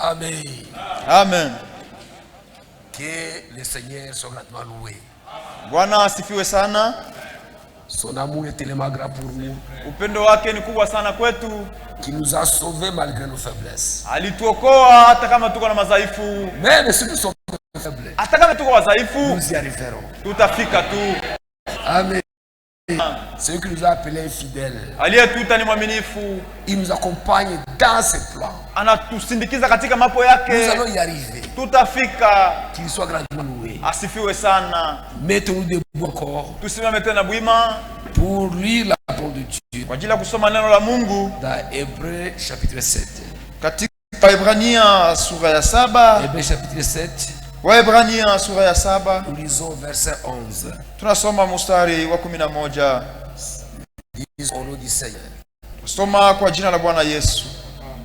Amen. Amen. Que le Seigneur soit grandement loué. Bwana asifiwe sana. Son amour est tellement grand pour nous. Upendo wake ni kubwa sana kwetu. Qui nous a sauvés malgré nos faiblesses. Alituokoa hata kama tuko na madhaifu. Même si nous sommes faibles, hata kama tuko wadhaifu, nous y arriverons. Tutafika tu. Amen. C'est lui qui nous a appelés fidèles. Aliyetuita ni mwaminifu. Il nous accompagne dans ses plans. Anatusindikiza katika mapo yake. Nous allons y arriver. Tutafika. Qu'il soit grandement loué. Asifiwe sana. Mettons-nous debout encore. Tusimame tena bwima pour lire la parole de Dieu. Kwa ajili ya kusoma neno la Mungu. Dans Hébreux chapitre 7. Katika Waebrania sura ya 7. Hébreux chapitre 7. Waebrania sura ya 7. Nous lisons verset 11. Tunasoma mstari wa 11. Dis au nom du Seigneur. Soma kwa jina la Bwana Yesu.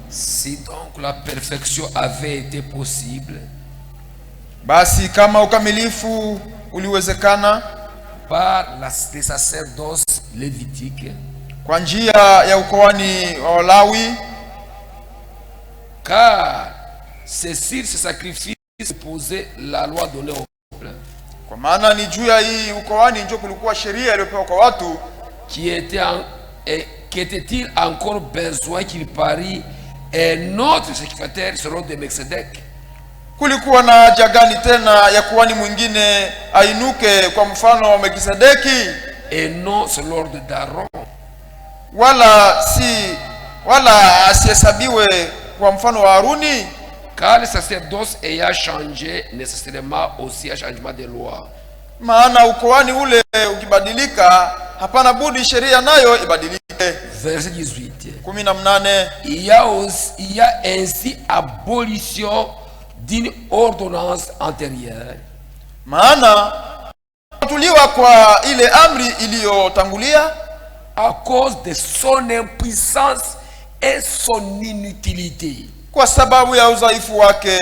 Si donc la perfection avait été possible, basi kama ukamilifu uliwezekana par les sacerdoces lévitiques, kwa njia ya ukoani wa Walawi, car c'est sur ce sacrifice posé la loi donnée au peuple, kwa maana ni juu ya hii ukoani ndio kulikuwa sheria iliyopewa kwa watu, qu'était-il encore besoin qu'il parie un autre sacrificateur selon de Melchizedek? Kulikuwa na haja gani tena ya kuhani mwingine ainuke kwa mfano wa Melkisedeki, et non selon l'ordre d'Aaron, wala asihesabiwe kwa mfano wa Haruni? Car le sacerdoce ayant changé nécessairement aussi un changement de loi. Maana ukoani ule ukibadilika, hapana budi sheria nayo ibadilike. Verset 18. 18. Il y a ainsi abolition d'une ordonnance antérieure. Maana kutuliwa kwa ile amri iliyotangulia, à cause de son impuissance et son inutilité. Kwa sababu ya udhaifu wake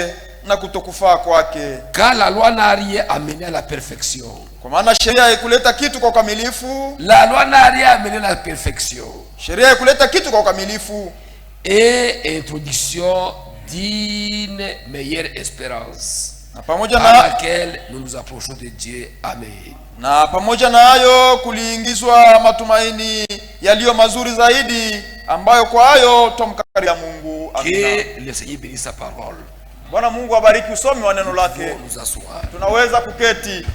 na kutokufaa kwake. Car la loi n'a rien amené à la perfection. Kwa maana sheria haikuleta kitu kwa ukamilifu. La loi n'a rien amené à la perfection. Sheria haikuleta kitu kwa ukamilifu. Et introduction d'une meilleure espérance, à laquelle nous nous approchons de Dieu. Amen. Na pamoja na hayo kuliingizwa matumaini yaliyo mazuri zaidi, ambayo kwa hayo tumkaribia Mungu. Amina. Que le Seigneur bénisse sa parole. Bwana Mungu abariki usomi wa neno lake. Tunaweza kuketi.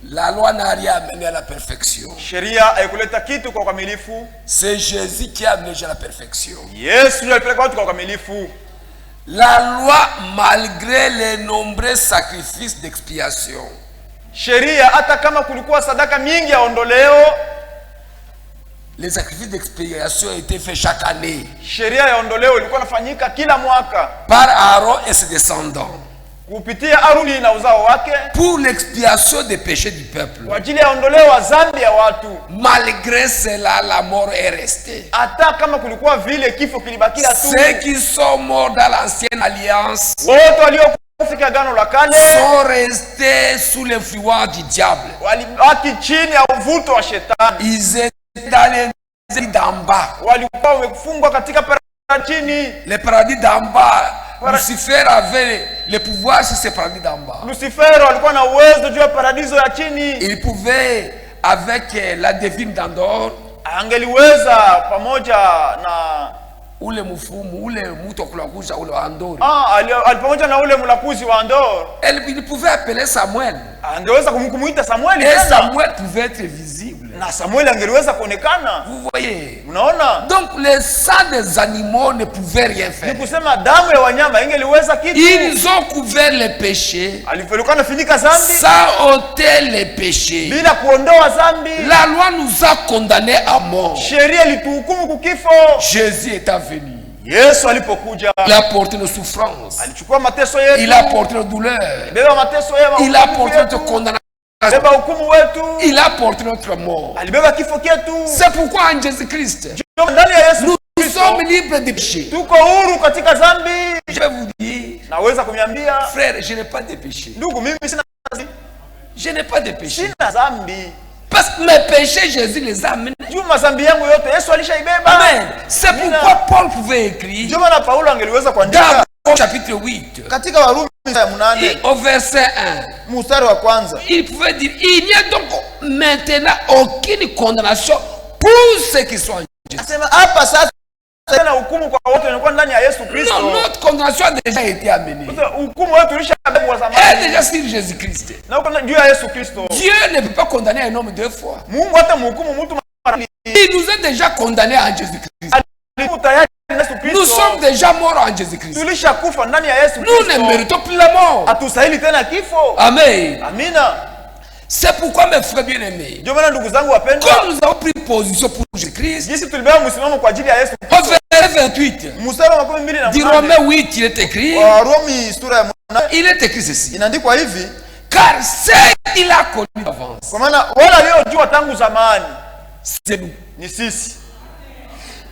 La loi n'a rien amené à la perfection. Sheria haikuleta kitu kwa ukamilifu. C'est Jésus qui a amené à la perfection. Yesu ndiye alipeleka watu kwa ukamilifu. La loi, malgré les nombreux sacrifices d'expiation. Sheria hata kama kulikuwa sadaka mingi ya ondoleo, les sacrifices d'expiation étaient faits chaque année. Sheria ya ondoleo ilikuwa inafanyika kila mwaka par Aaron et ses descendants. Kupitia Aruni na uzao wake, pour l'expiation des péchés du peuple. Kwa ajili ya ondoleo wa dhambi ya watu. Malgré cela, la mort est restée. Hata kama kulikuwa vile kifo kilibakia tu. Ceux qui sont morts dans l'ancienne alliance, wote waliokufa agano la kale, sont restés sous l'influence du diable. Walibaki chini ya uvuto wa shetani. Ils étaient dans les d'en bas. Walikuwa wamefungwa katika paradis chini. Le paradis d'en bas. Lucifer avait le pouvoir sur ce paradis d'en bas. Lucifer alikuwa na uwezo juu ya paradiso ya chini. Il pouvait avec la divine d'Andor, angeliweza pamoja na ule mfumu ule mtu kulakuza ule wa Andor. Pamoja na ule mlakuzi wa Andor. Il pouvait appeler Samuel. Angeweza kumuita Samuel. Et Samuel pouvait être visible. Na Samuel angeliweza kuonekana. Vous voyez? Unaona? Donc le sang des animaux ne pouvait rien faire. Ni kusema damu ya wanyama ingeliweza kitu. Ils ont couvert les péchés. Alifanya nafinika dhambi. Sans ôter les péchés. Bila kuondoa dhambi. La loi nous a condamnés à mort. Sheria ilituhukumu kukifo. Jésus est venu. Yesu alipokuja, il a porté nos souffrances. Alichukua mateso yetu. Il a porté nos douleurs. Beba mateso yetu. Il a porté notre condamnation. Beba hukumu wetu. Il a porté notre mort. Alibeba kifo chetu. C'est pourquoi en Jésus-Christ, ndani ya Yesu nous sommes libres de péché. Tuko huru katika dhambi. Je vais vous dire, naweza kuniambia, frère, je n'ai pas de péché. Ndugu, mimi sina dhambi. Je n'ai pas de péché. Sina dhambi. Parce que mes péchés, Jésus les a amenés. Juu mazambi yangu yote Yesu alishaibeba. Amen. C'est pourquoi Paul pouvait écrire ndio maana Paulo angeliweza kuandika dans chapitre 8 katika Warumi 8 au verset 1. Mstari wa kwanza. Il pouvait dire il n'y a donc maintenant aucune condamnation pour ceux qui sont en Jésus. Asema hapa sasa tena hukumu kwa wote wanakuwa ndani ya Yesu Kristo. Non, notre condamnation a déjà été amenée. Hukumu yetu ilishabebwa zamani. Elle est déjà sur Jésus-Christ. Na uko juu ya Yesu Kristo. Dieu ne peut pas condamner un homme deux fois. Mungu hata mhukumu mtu mara mbili. Il nous a déjà condamnés en Jésus-Christ. Nous sommes déjà morts en Jésus-Christ. Tulishakufa ndani ya Yesu Nous ne méritons plus la mort. Hatustahili tena kifo. Amen. Amina. C'est pourquoi mes frères bien-aimés, ndio maana ndugu zangu wapendwa, quand nous avons pris position pour Jésus-Christ, jinsi tulibeba msimamo kwa ajili ya Yesu au verset 28 mstari wa 12 du Romains 8, il est écrit, Warumi sura ya 8 il est écrit ceci, inaandikwa hivi, car c'est qu'il a connu d'avance. Kwa maana wala waliojua tangu zamani c'est nous, ni sisi.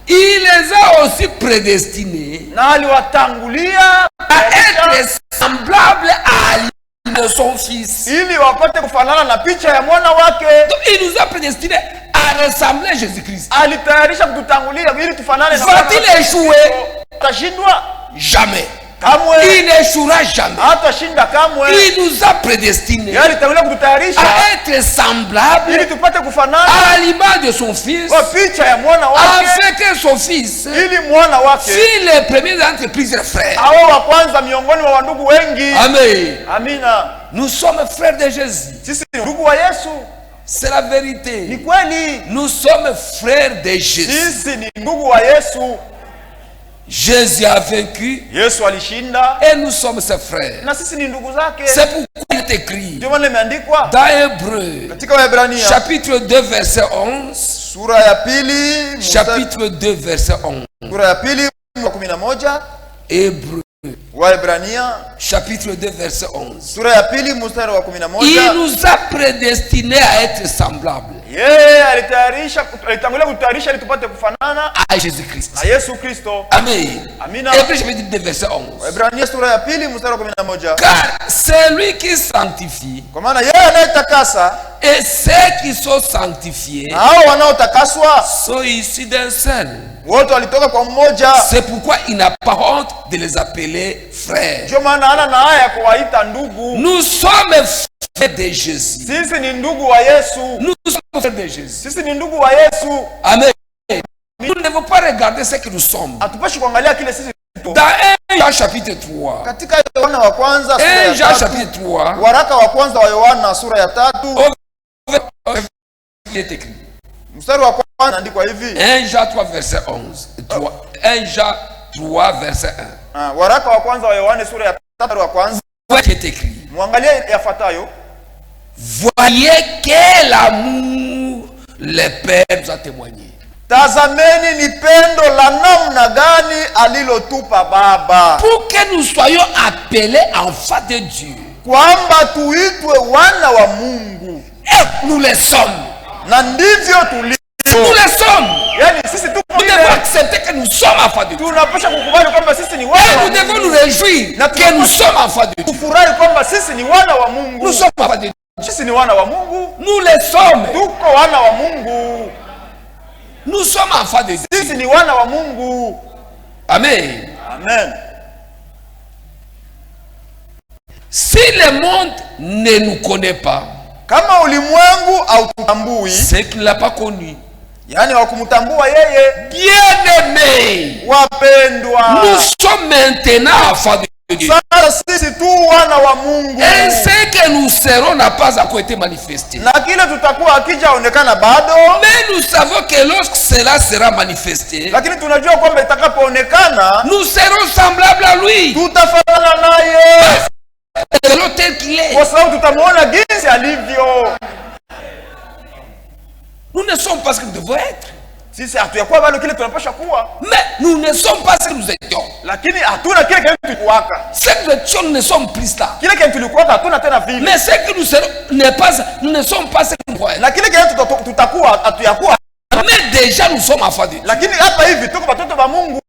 Il les a aussi prédestinés na aliwatangulia à être semblables à de son fils, ili wapate kufanana na picha ya mwana wake. Donc, il nous a prédestinés à ressembler à Jésus-Christ. Alitayarisha kututangulia ili tufanane na mwana wake. Va-t-il échouer? Tashindwa? Jamais. Kamwe. Il n'échouera jamais. Hatashinda kamwe. Il nous a prédestinés alitangulia kututayarisha à être semblables ili tupate kufanana à l'image de son fils, kwa picha ya mwana wake, afin que son fils, ili mwana wake si les premiers d'entre plusieurs frères, awe wa kwanza miongoni mwa ndugu wengi. Amen. Amina. Nous sommes frères de Jésus. Sisi ni ndugu wa Yesu. C'est la vérité. Ni kweli. Nous sommes frères de Jésus. Sisi ni ndugu wa Yesu. Jésus a vaincu. Yesu alishinda. Et nous sommes ses frères. Na sisi ni ndugu zake. C'est pourquoi il est écrit ndio maana imeandikwa dans Hébreux katika Waebrania chapitre 2 verset 11, sura ya pili, chapitre 2 verset 11, sura ya pili 11, Hébreux Waebrania chapitre 2 verset 11, sura ya pili mstari wa 11. Il nous a prédestinés à être semblables. Yeye alitangulia kutayarisha ili tupate kufanana à Jésus-Christ. Na Yesu Kristo. Amen. Amina. Hébreux chapitre 2 verset 11. Waebrania sura ya pili mstari wa 11. Car c'est lui qui sanctifie. Kwa maana yeye anayetakasa, et ceux qui sont sanctifiés, na hao wanaotakaswa sont issus d'un seul. Wote walitoka kwa mmoja. C'est pourquoi il n'a pas honte de les appeler frères. Ndio maana hana na haya kuwaita ndugu. Nous sommes frères de Jésus. Sisi ni ndugu wa Yesu. Nous sommes frères de Jésus. Sisi ni ndugu wa Yesu. Amen. Nous ne devons pas regarder ce que nous sommes. Hatupashi kuangalia kile sisi tupo. Dans 1 Jean chapitre 3. Katika Yohana wa kwanza sura ya 1 Jean chapitre 3. Waraka wa kwanza wa Yohana sura ya 3. Il est écrit. Mstari wa kwanza andikwa hivi. 1 Jean 3 verset 11. 1 Jean 3 verset 1. Waraka wa kwanza wa Yohana sura ya 3 wa kwanza. Il est écrit. Muangalie yafuatayo. Voyez quel amour le Père nous a témoigné. Tazameni ni pendo la namna gani alilotupa Baba. Pour que nous soyons appelés enfants de Dieu. Kwamba tuitwe wana wa Mungu. Et nous le sommes. Na ndivyo tulivyo. Nous le sommes. Yani sisi tupo. Nous devons accepter que nous sommes enfants de Dieu. Tunapaswa kukubali kwamba sisi ni wana wa Et Mungu. nous devons nous réjouir que nous sommes enfants de Dieu. Kufurahi kwamba sisi ni wana wa Mungu. Nous sommes enfants de Dieu. Sisi ni wana wa Mungu. Nous le sommes. Tuko wana wa Mungu. Nous sommes enfants de Dieu. Sisi ni wana wa Mungu. Amen. Amen. Si le monde ne nous connaît pas, kama ulimwengu hautambui, c'est qu'il l'a pas connu. Yani hawakumtambua yeye. Bien-aimés, wapendwa, nous sommes maintenant enfants de Dieu. Sasa sisi tu wana wa Mungu. Et ce que nous serons n'a pas encore été manifesté. Na kile tutakuwa hakijaonekana bado. Mais nous savons que lorsque cela sera manifesté, lakini tunajua kwamba itakapoonekana, nous serons semblables à lui. Tutafanana naye. Tel qu'il est. Kwa sababu tutamuona jinsi alivyo. Nous ne sommes pas ce que nous devons être. Sisi hatuyakuwa bado kile tunapaswa kuwa. Mais nous ne sommes pas ce que nous étions. Lakini hatuna kile kile tulikuwaka. Ce que nous étions, nous ne sommes plus là. Kile kile tulikuwaka hatuna tena vile. Mais ce que nous serons n'est pas, nous ne sommes pas ce que nous croyons. Na kile kile tutakuwa hatuyakuwa. Mais déjà nous sommes enfants de Dieu. Lakini hapa hivi tuko watoto wa Mungu.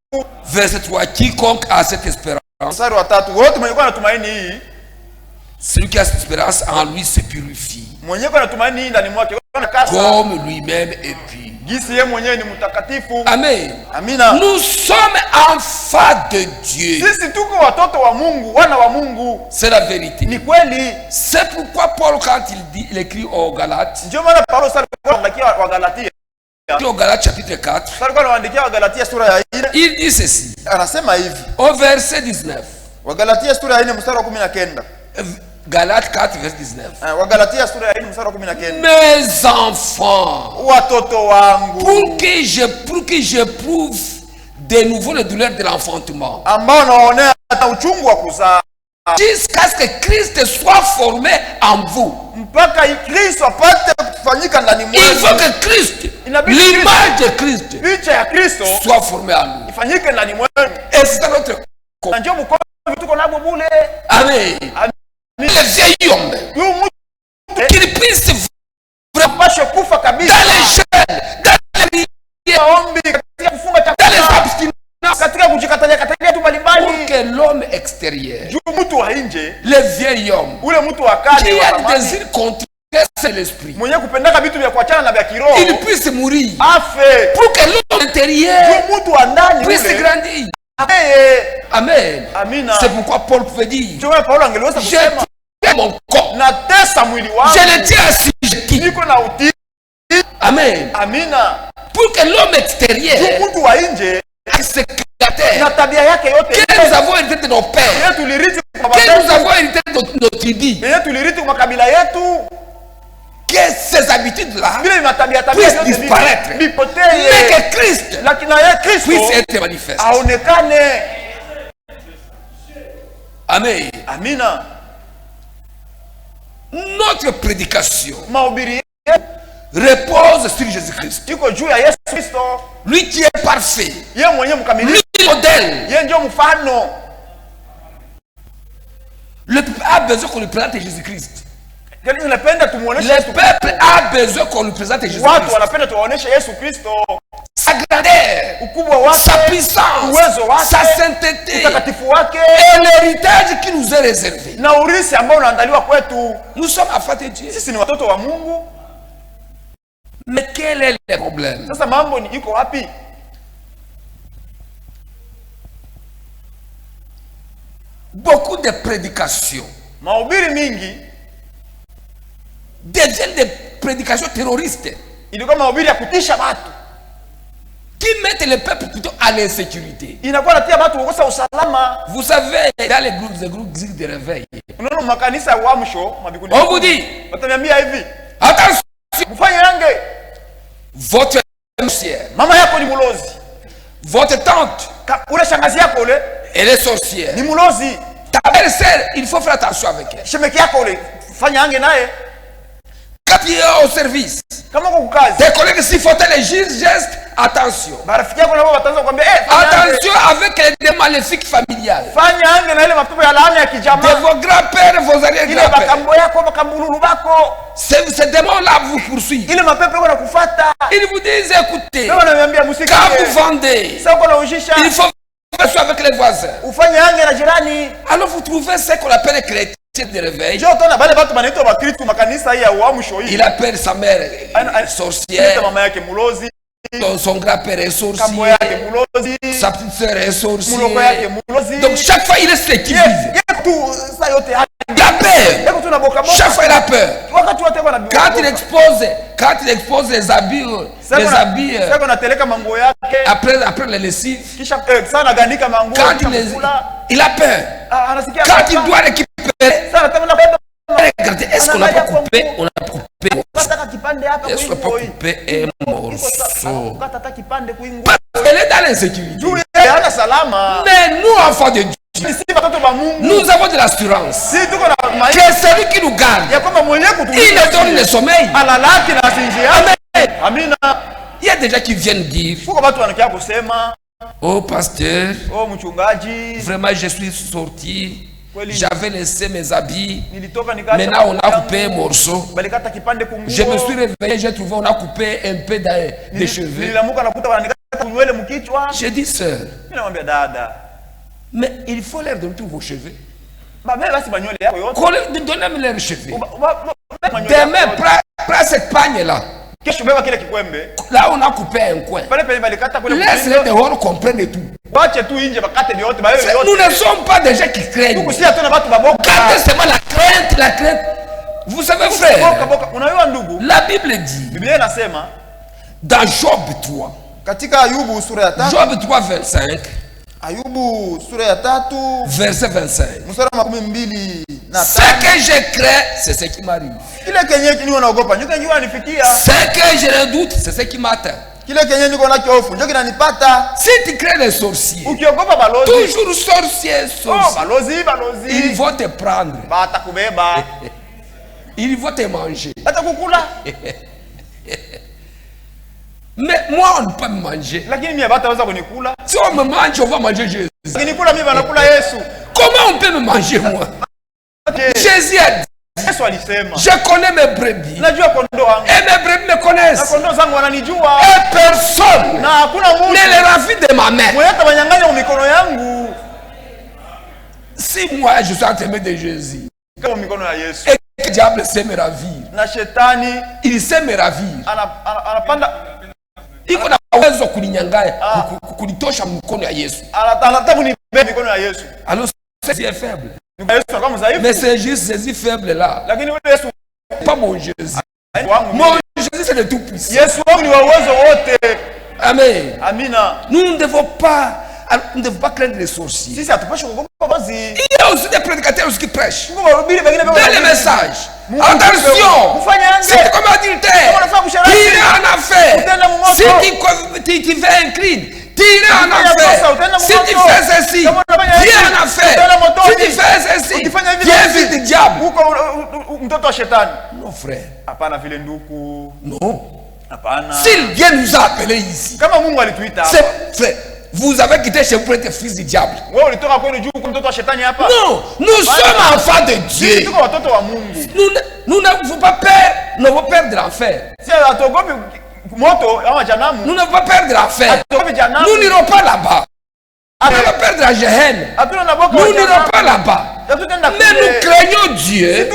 Verset 3, quiconque a cette espérance. Mstari wa 3, wote mwenye kwa natumaini hii. Celui qui a cette espérance en lui se purifie. Mwenye kwa natumaini hii ndani mwake comme lui-même est pur. Gisi yeye mwenyewe ni mtakatifu. Amen. Amina. Nous sommes enfants de Dieu. Sisi tuko watoto wa Mungu, wana wa Mungu. C'est la vérité. Ni kweli. C'est pourquoi Paul, quand il écrit aux Galates, Ndio maana Paulo anaandikia wa Galatia. Au Galates chapitre 4, anaandikia wa Galatia sura ya 4. il dit ceci. Anasema hivi. Au verset 19. Wa Galatia sura ya 4 mstari wa 19. Galates 4 verset 19. Wa Galatia sura ya 4 mstari wa 19. Mes enfants, watoto wangu, pour que j'éprouve de nouveau les douleurs de l'enfantement, ambao naonea uchungu wa kuzaa, jusqu'à ce que Christ soit formé en vous. Mpaka Kristo apate kufanyika ndani mwenu. Il faut que Christ, l'image de Christ, picha ya Kristo soit formée en nous. ifanyike ndani mwenu. Et c'est notre ndio mkono tuko nabo bule. Amen. Le vieil homme, qu'il puisse vraiment kufa kabisa dans les chaînes, dans les maombi, katika kufunga dans les abstinences, katika kujikatalia tu mbalimbali, pour que l'homme extérieur, mtu wa nje, le vieil homme, ule mtu wa kale, qui a des désirs contraires à l'esprit, mwenye kupendaka vitu vya kuachana na vya kiroho, il puisse mourir, afe, pour que l'homme intérieur mtu wa ndani puisse grandir. Amen. Amina. C'est pourquoi Paul pouvait dire, Paulo angeliweza kusema, mon corps, natesa mwili wangu, je le tiens assujetti. niko na utii. Amen. Amina. Pour que l'homme extérieur, mtu wa nje, na tabia yake yote, que nous avons hérité de nos pères, que nous avons hérité de nos tribus, que ces habitudes-là puissent disparaître, mais que Christ puisse être manifeste. Amen. Amina. Notre prédication repose sur Jésus-Christ. Lui qui est parfait, lui modèle. Le peuple a besoin qu'on lui présente Jésus-Christ. Le peuple a besoin qu'on lui présente Jésus-Christ. Sa grandeur, sa puissance, sa sainteté et l'héritage qui nous est réservé. Nous sommes enfants de Dieu. Mais quel est le problème? Beaucoup de prédications deviennent des prédications terroristes qui mettent le peuple plutôt à l'insécurité. Vous savez, dans les groupes de réveil, on vous dit, attention, votre sorcière, votre tante, elle est sorcière. Ta belle-sœur, il faut faire attention avec elle. Quand tu es au service, tes collègues, s'il faut les gestes, attention. Attention avec les maléfiques familiales. De vos grands-pères, vos arrière-grands-pères. Ces démons-là vous poursuivent. Ils vous disent, écoutez, quand vous vendez, il faut faire ça avec les voisins. Alors vous trouvez ce qu'on appelle les chrétiens de réveil. Il appelle sa mère sorcière, son grand-père est sorcier, sa petite sœur est sorcière. Donc chaque fois il est ce qu'il vise. Il a peur. Chaque fois il a peur. Quand il expose les habits après les lessives, quand il a peur. Quand il doit récupérer, regardez, est-ce qu'on n'a pas coupé? On a coupé. Est-ce qu'on n'a pas coupé un morceau? Elle est dans l'insécurité. Mais nous, enfants de Dieu, nous avons de l'assurance que celui qui nous garde, il nous donne le sommeil. Amen. Il y a des gens qui viennent dire, oh pasteur, vraiment je suis sorti, j'avais laissé mes habits, maintenant on a coupé un morceau. Je me suis réveillé, j'ai trouvé on a coupé un peu des cheveux. J'ai dit, sœur, mais il faut leur donner tous vos cheveux. Donnez-moi leurs cheveux. Demain, Prends cette pagne-là. Là, on a coupé un coin. Laisse-les dehors comprendre tout. Nous ne sommes pas des gens qui craignent. Gardez seulement la crainte. Vous savez, frère, la Bible dit, dans Job 3, Job 3, 25, verset 25, ce que je crains, c'est ce qui m'arrive. Ce que je redoute, c'est ce qui m'atteint. Si tu crains les sorciers, toujours sorciers, ils vont te prendre. Ils vont te manger. Mais moi, on ne peut pas me manger. Si on me mange, on va manger Jésus. Comment on peut me manger, moi? Jésus a dit, je connais mes brebis. Et mes brebis me connaissent. Et personne ne les ravit de ma main. Si moi, je suis entraîné de Jésus, et que le diable sait me ravir, il sait me ravir. Iko na uwezo kuninyang'anya kunitosha mkono ya Yesu. Alors c'est faible. Mais c'est juste Jésus faible là. Pas mon Jésus. Mon Jésus c'est le tout puissant. Amen. Nous ne devons pas craindre les sorciers. Il y a aussi des prédicateurs qui prêchent. Dans les messages. Attention! Si tu commets adultère, tire en affaire. Si tu fais un crime, tire en affaire. Si tu fais ceci, tire en affaire. Si tu fais ceci, viens vite du diable. Non, frère. Non. S'il vient nous appeler ici, c'est frère. Vous avez quitté chez vous pour être fils du diable. Non, nous sommes enfants de Dieu. Nous n'avons pas peur, nous n'avons peur de l'enfer. Nous n'avons pas peur de l'enfer. Nous n'irons pas là-bas. Nous n'avons pas peur de la Géhenne. Nous n'irons pas là-bas. Mais nous craignons Dieu.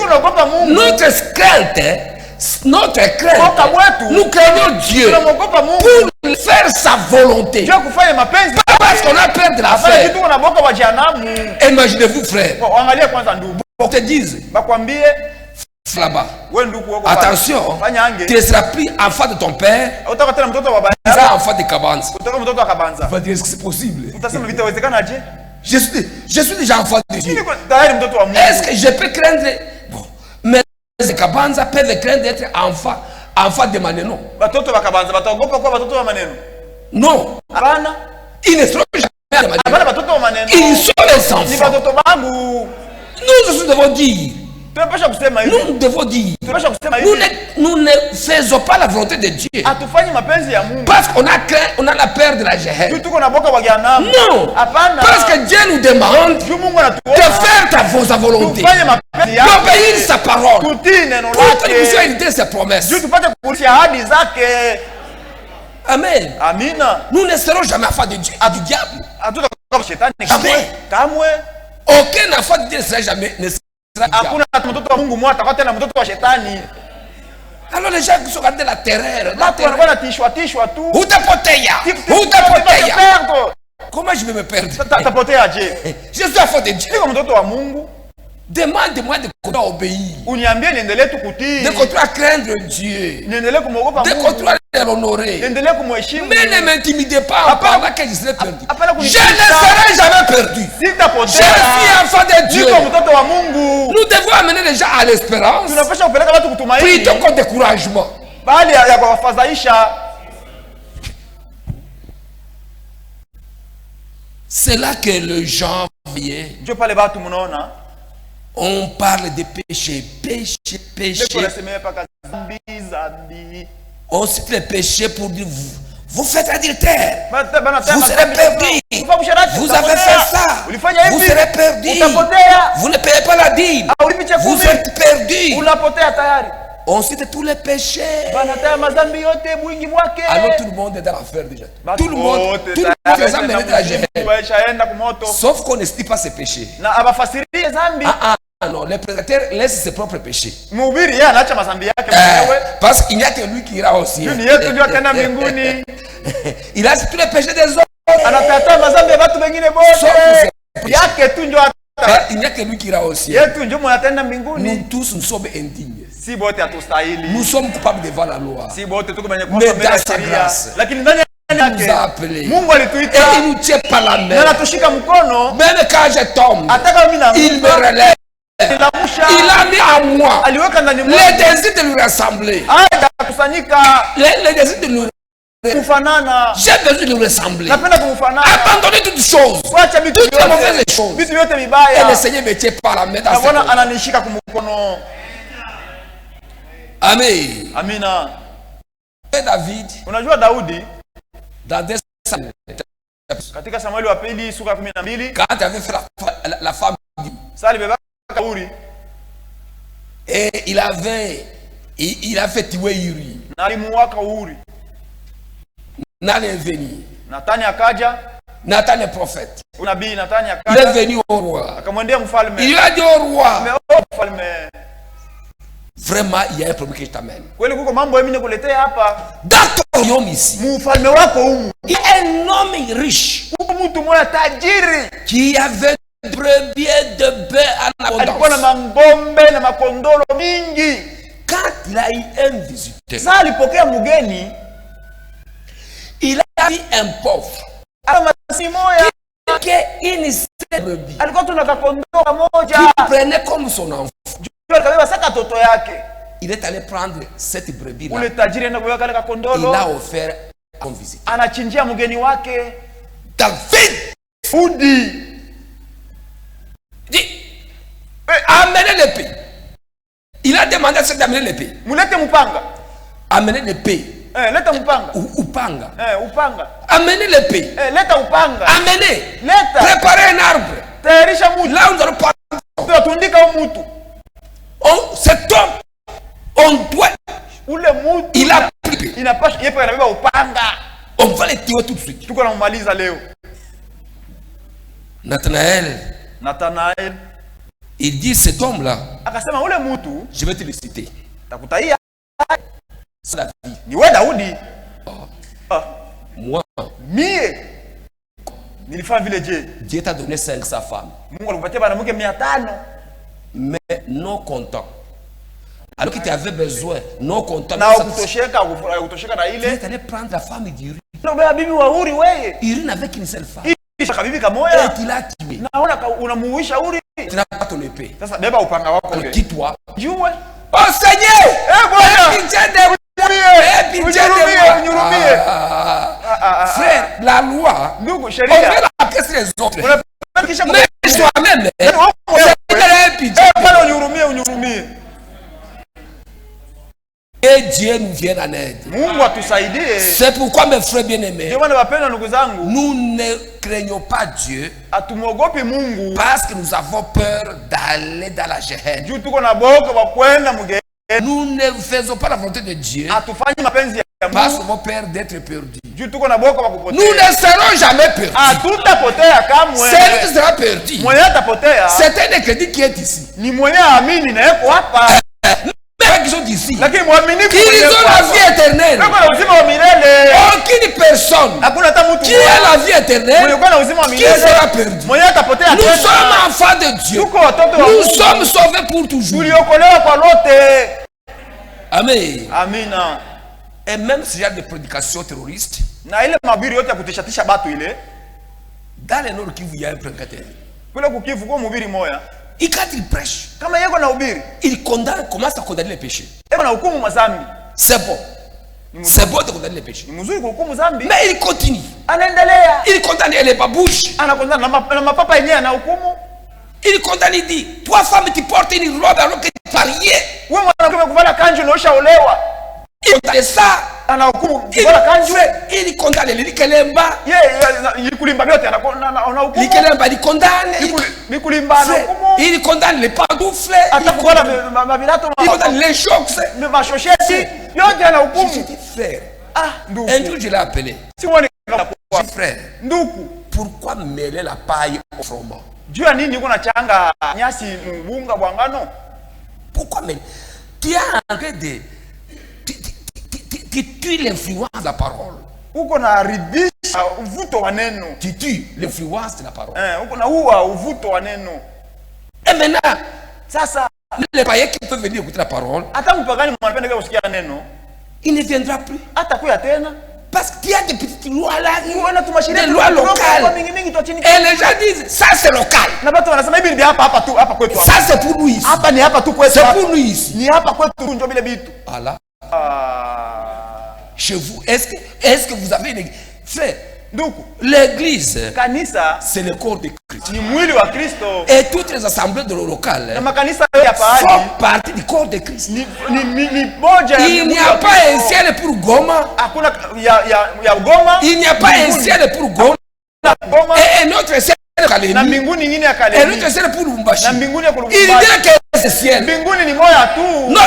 Notre crainte, nous craignons Dieu pour faire sa volonté. Pas parce qu'on a peur de la faire. Imaginez-vous, frère, on te dise là-bas, attention, tu ne seras plus enfant de ton père, tu seras enfant de Kabanza. Tu vas dire, est-ce que c'est possible? Je suis déjà enfant de Dieu. Est-ce que je peux craindre? Bon, mais les Kabanza peuvent craindre d'être enfant de Maneno. Non. Ils ne seront jamais de Maneno. Ils sont les enfants. Nous devons dire. Nous devons dire. Nous ne faisons pas la volonté de Dieu. Parce qu'on a la peur de la Géhenne. Non. Parce que Dieu nous demande de faire sa volonté. D'obéir sa parole. Pour que nous puissions éviter ses promesses. Amen. Nous ne serons jamais enfants de Dieu et du diable. Jamais. Aucun enfant de Dieu ne sera jamais. Alors les gens qui sont gardés la terreur. Comment je vais me perdre? Je suis enfant de Dieu. Demande-moi de continuer à obéir. De continuer à craindre Dieu. De continuer à l'honorer. Mais ne m'intimidez pas en parlant que je serai perdu. Je ne serai jamais perdu. Je suis enfant de Dieu. Nous devons amener les gens à l'espérance plutôt qu'au découragement. C'est là que le janvier, on parle de péché, péché. On cite les péchés pour dire vous faites adultère, vous serez perdu, vous avez fait ça, vous serez perdu, vous ne payez pas la dîme, vous êtes perdu. On cite tous les péchés. Alors tout le monde est dans l'affaire déjà. Tout le monde les a menés de la Géhenne. Sauf qu'on n'explique pas ces péchés. non, le prédicateur laisse ses propres péchés. Mhubiri yeye anaacha madhambi yake mwenyewe. Parce qu'il n'y a que lui qui ira au ciel. Ni yetu ndio ataenda mbinguni. Il a tous les péchés des autres. Anapata madhambi ya watu wengine wote. Yake tu ndio il n'y a que lui qui ira au ciel. Yetu ndio mwanatenda mbinguni. Nous tous nous sommes indignes. Si bote atustahili. Nous sommes coupables devant la loi. Si bote tuko kwenye kosa mbele ya sheria. Lakini ndani yake Mungu alituita. Et il nous tient par la main. Na anatushika mkono. Même quand je tombe, il me relève. Il a mis à moi les désirs de lui ressembler. Les désirs de lui kufanana. J'ai besoin de lui ressembler. Napenda kumfanana. Abandonner toutes choses. Toutes les mauvaises choses. Vitu vyote vibaya. Et le Seigneur me tient par la main dans ses mains. Ananishika kumkono. Amen. Amina. Et David. Unajua Daudi? Dans des katika Samueli wa pili sura 12. Quand il avait fait la femme. Ça libeba kauri. Et il a fait tuer Uri. Nalimuwaka Uri. Nathan est venu. Nathan akaja. Nathan est prophète. Unabii Nathan akaja. Il est venu au roi. Akamwendea mfalme. Il lui a dit au roi. Mfalme. Vraiment, il y a un problème que je t'amène. Kweli kuko mambo mimi nikuletea hapa. Dans ton royaume ici. Mfalme wako humu. Il y a un homme riche. Mtu mmoja tajiri. Qui avait de brebis de bœufs en abondance. Alikuwa na mangombe na makondoro mingi. Quand il a eu un visiteur. Sasa alipokea mgeni. Il a vu un pauvre. Qui une seule brebis. Alikuwa tuna kakondoro moja. Qui prenait comme son enfant. Il est allé prendre cette brebis là. Il a offert à son visiteur. Anachinjia mgeni wake. David. Udi. Dit, amenez l'épée. Il a demandé à ceux d'amener l'épée. Mulete mupanga. Amenez l'épée. Leta mupanga. Upanga. Upanga. Amenez l'épée. Leta upanga. Amenez. Leta. Préparez un arbre. Tayarisha mutu. Là nous allons partir. Tutundika mutu. Cet homme, on doit. Ule mutu. Il a pris. Il n'a pas. Il peut arriver upanga. On va les tuer tout de suite. Tuko na maliza leo. Nathanaël. Il dit cet homme là. Akasema ule mutu. Je vais te le citer. Takutaia. C'est David. Ni wewe Daudi. Moi. Mie. Nilifanya vile je. Dieu t'a donné 500 femmes. Mungu alikupatia banamuke 500. Mais non content. Alors que tu avais besoin, non content. Na ukutosheka na ile. Tu allais prendre la femme d'Uri. Non mais bibi wa Uri wewe. Uri n'avait qu'une seule femme. Isha bibi kamoya. Et tu l'as tué. Naona unamuisha Uri. Tu n'as pas ton épée. Sasa beba upanga wako. Alors quitte-toi. Jue. Oh Seigneur! Bwana. Pitié de frère, la loi. Ndugu On sheria. fait la question des autres. Mais toi-même. Unyurumie. Et Dieu nous vienne en aide. Mungu atusaidie. C'est pourquoi mes frères bien-aimés, nous ne craignons pas Dieu atumuogopi Mungu parce que nous avons peur d'aller dans la Gehenna. Juu tuko na boka wa kwenda mugeni. Nous ne faisons pas la volonté de Dieu atufanyi mapenzi ya parce que nous avons peur d'être perdus. Juu tuko na boka wa kupotea. Nous ne serons jamais perdus. Hatutapotea kamwe. Celui qui sera perdu, mwenye atapotea, c'est un crédit qui est ici. Ni mwenye amini na yeko hapa. Qui sont ici, ils ont la vie éternelle. Aucune personne qui a la vie éternelle qui sera perdue. Nous sommes enfants de Dieu. Nous sommes sauvés pour toujours. Amen. Amina. Et même s'il y a des prédications terroristes, dans le Nord Kivu, il y a un prédicateur. Et quand il prêche, il commence à condamner les péchés. C'est bon. C'est bon de condamner les péchés. Mais il continue. Il condamne les babouches. Il condamne, il dit, toi femme tu portes une robe alors que tu pariais. Il condamne ça. Il condamne les Likelemba. Il condamne. Il condamne les pantoufles. Il condamne les chocs. J'ai dit frère. Un jour je l'ai appelé. Frère. Pourquoi mêler la paille au froment? Jua nini uko na changa nyasi mbunga bwangano? Pourquoi mêler? Tu as en train de tu tues l'influence de la parole. Uko na haribisha uvuto wa neno. Tu tues l'influence de la parole. Uko na uwa uvuto wa neno. Et maintenant, sasa les païens qui peuvent venir écouter la parole, hata mpagani mwanapenda kusikia neno, il ne viendra plus. Hata kuya tena. Parce qu'il y a des petites lois là, des lois locales. Et les gens disent, ça c'est local. Ça c'est pour nous ici. C'est pour nous ici. Voilà. Chez vous, est-ce que vous avez une église? Frère, l'église, c'est le corps de Christ. Et toutes les assemblées de locales font partie du corps de Christ. Il n'y a pas un ciel pour Goma. Il n'y a pas un ciel pour Goma. Et un autre ciel pour Kalemi. Et un autre ciel pour Lumbashi. Il y a qu'un seul ciel. Non,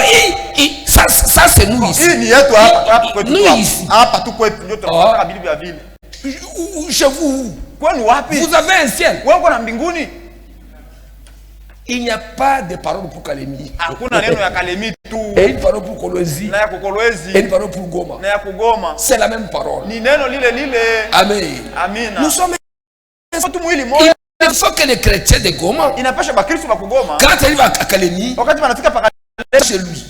ça c'est nous ici. Nous ici. Chez vous, vous avez un ciel. Il n'y a pas de parole pour Kalemi. Et une parole pour Kolwezi. Et une parole pour Goma. C'est la même parole. Amen. Nous sommes. Il faut que les chrétiens de Goma, quand ils arrivent à Kalemi, chez lui.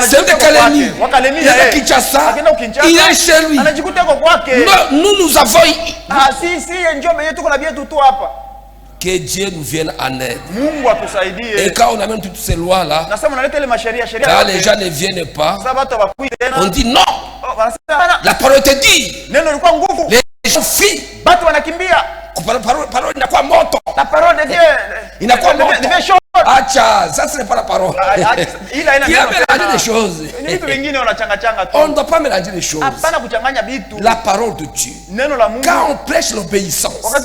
C'est de Kalemi. Il est à Kinshasa. Il est chez lui. Nous avons. Que Dieu nous vienne en aide. Et quand on amène toutes ces lois-là, quand les gens ne viennent pas, on dit non. La parole te dit. Les gens fuient. La parole de Dieu. Il n'a pas moto. Acha, ça ce n'est pas la parole. Il a mélangé des choses. On ne doit pas mélanger les choses. La parole de Dieu. Quand on prêche l'obéissance, quand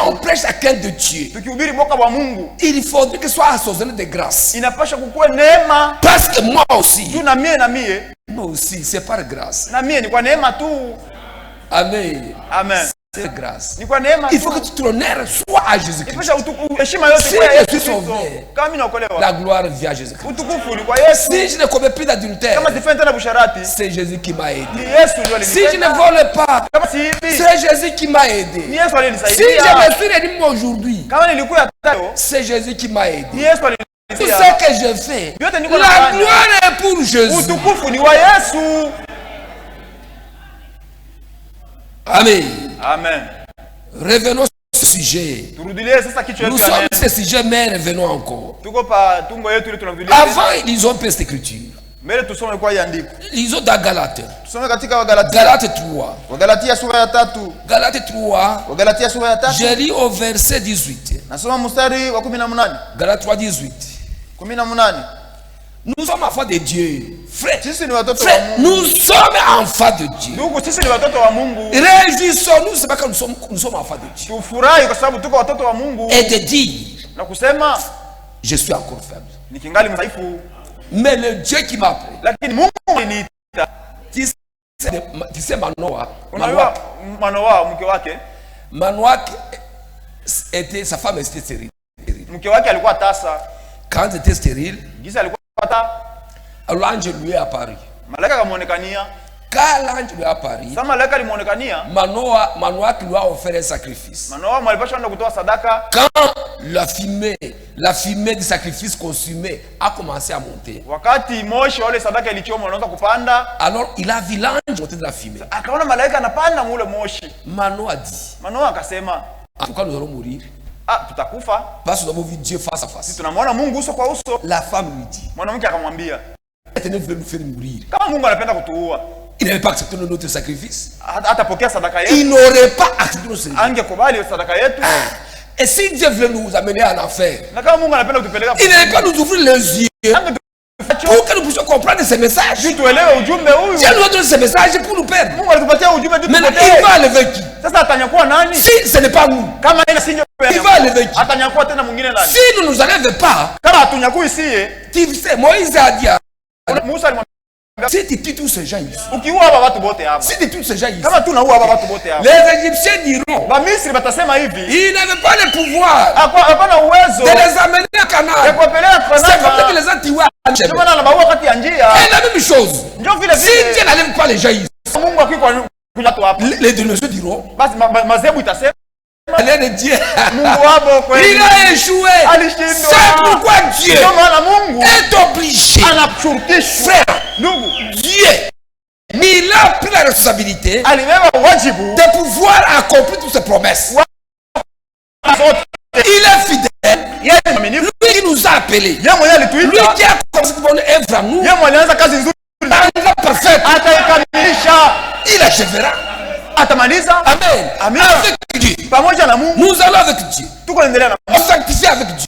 on prêche la crainte de Dieu, il faudrait que ce soit assaisonné de grâce. Parce que moi aussi, c'est par grâce. Amen. C'est grâce. Il faut que tu t'honnères soit à Jésus-Christ. Si je suis sauvé, la gloire vient à Jésus-Christ. Si je ne commets plus d'adultère, c'est Jésus qui m'a aidé. Si je ne vole pas, c'est Jésus qui m'a aidé. Si je me suis réuni aujourd'hui, c'est Jésus qui m'a aidé. Tout ce que je fais, la gloire est pour Jésus. Amen. Revenons sur ce sujet. Nous sommes sur ce sujet, mais revenons encore. Avant, lisons un peu cette écriture. Lisons dans Galates. Galates 3. Galates 3. Je lis au verset 18. Galates 3, 18. Nous sommes enfants de Dieu. Frère, nous sommes enfants de Dieu. Réjouissons-nous, c'est pas que nous sommes enfants de Dieu. Et de dire, je suis encore faible. Mais le Dieu qui m'a appelé, tu sais Manoah, sa femme était stérile. Quand elle était stérile, l'ange lui est apparu. Quand l'ange lui est apparu, Manoah lui a offert un sacrifice. Quand la fumée du sacrifice consumé a commencé à monter, alors il a vu l'ange monter de la fumée. Manoah dit, en tout cas nous allons mourir. Parce que nous avons vu Dieu face à face. La femme lui dit, L'Éternel voulait nous faire mourir. Il n'avait pas accepté notre sacrifice. Il n'aurait pas accepté notre sacrifice. Et si Dieu voulait nous amener en enfer, il n'allait pas nous ouvrir les yeux pour que nous puissions comprendre ces messages. Dieu nous a donné ces messages pour nous perdre. Maintenant, il va enlever qui? Si ce n'est pas nous, il va enlever qui? Si nous ne nous enlève pas, tu sais, Moïse a dit Si tu tues tous ces gens ici. Ukiua hapa watu wote hapa. Si tu tues ces gens ici. Kama tunaua hapa watu wote hapa. Les Égyptiens diront. Ba Misri batasema hivi. Ils n'avaient pas le pouvoir. Hapana uwezo. De les amener à Canaan. Ya kuwapeleka Canaan. C'est comme ça qu'ils les ont tués à Chemin. Ndio maana anabaua kati ya njia. Et la même chose. Ndio vile Si Dieu n'enlève pas les gens ici. Mungu akikuwa watu hapa. Les dénonceurs diront. Basi mazebu itasema. L'air de Dieu. Mungu wabo kweli. Il a échoué. Alishindwa. C'est pourquoi Dieu ndio maana Mungu est obligé. Anashurutishwa. Frère, Dieu, il a pris la responsabilité de pouvoir accomplir toutes ses promesses. Il est fidèle. Lui qui nous a appelés. Lui qui a commencé de bonne œuvre à nous. Parfait. Il achèvera. Amen. Amen. Avec Dieu. Nous allons avec Dieu. Nous sanctifions avec Dieu.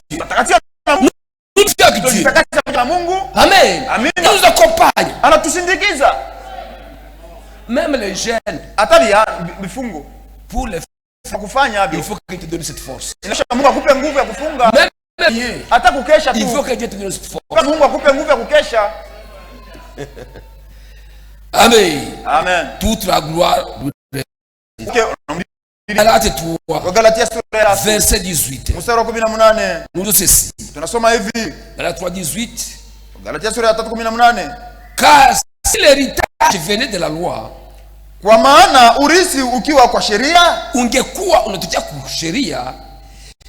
Nous sommes avec Dieu. Amen. Amen. Il nous accompagne. Même les jeunes. Pour les il faut que Dieu te donne cette force. Même il faut que Dieu te donne cette force. Amen. Amen. Toute la gloire. Galatia 3, verset 18. Nous disons ceci. Galatia 3, 18. Car si l'héritage venait de la loi, kwa maana urisi ukiwa kwa sheria, ungekuwa unatokea kwa sheria,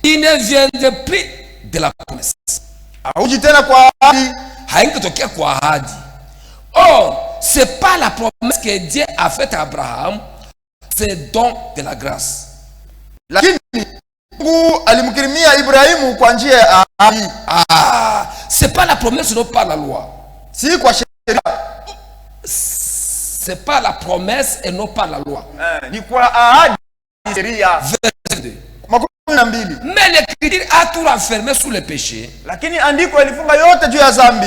il ne viendrait plus de la promesse. Hauji tena kwa ahadi, haingetokea kwa ahadi. Or, c'est pas la promesse que Dieu a faite à Abraham, c'est don de la grâce. Lakini Mungu alimkirimia Ibrahimu kwa njia ya ahadi. C'est pas la promesse non pas la loi. Si kwa sheria. C'est pas la promesse et non pas la loi. Ni kwa ahadi sheria. Verset 2. Mais l'écriture a tout renfermé sous le péché. Lakini andiko ilifunga yote juu ya dhambi.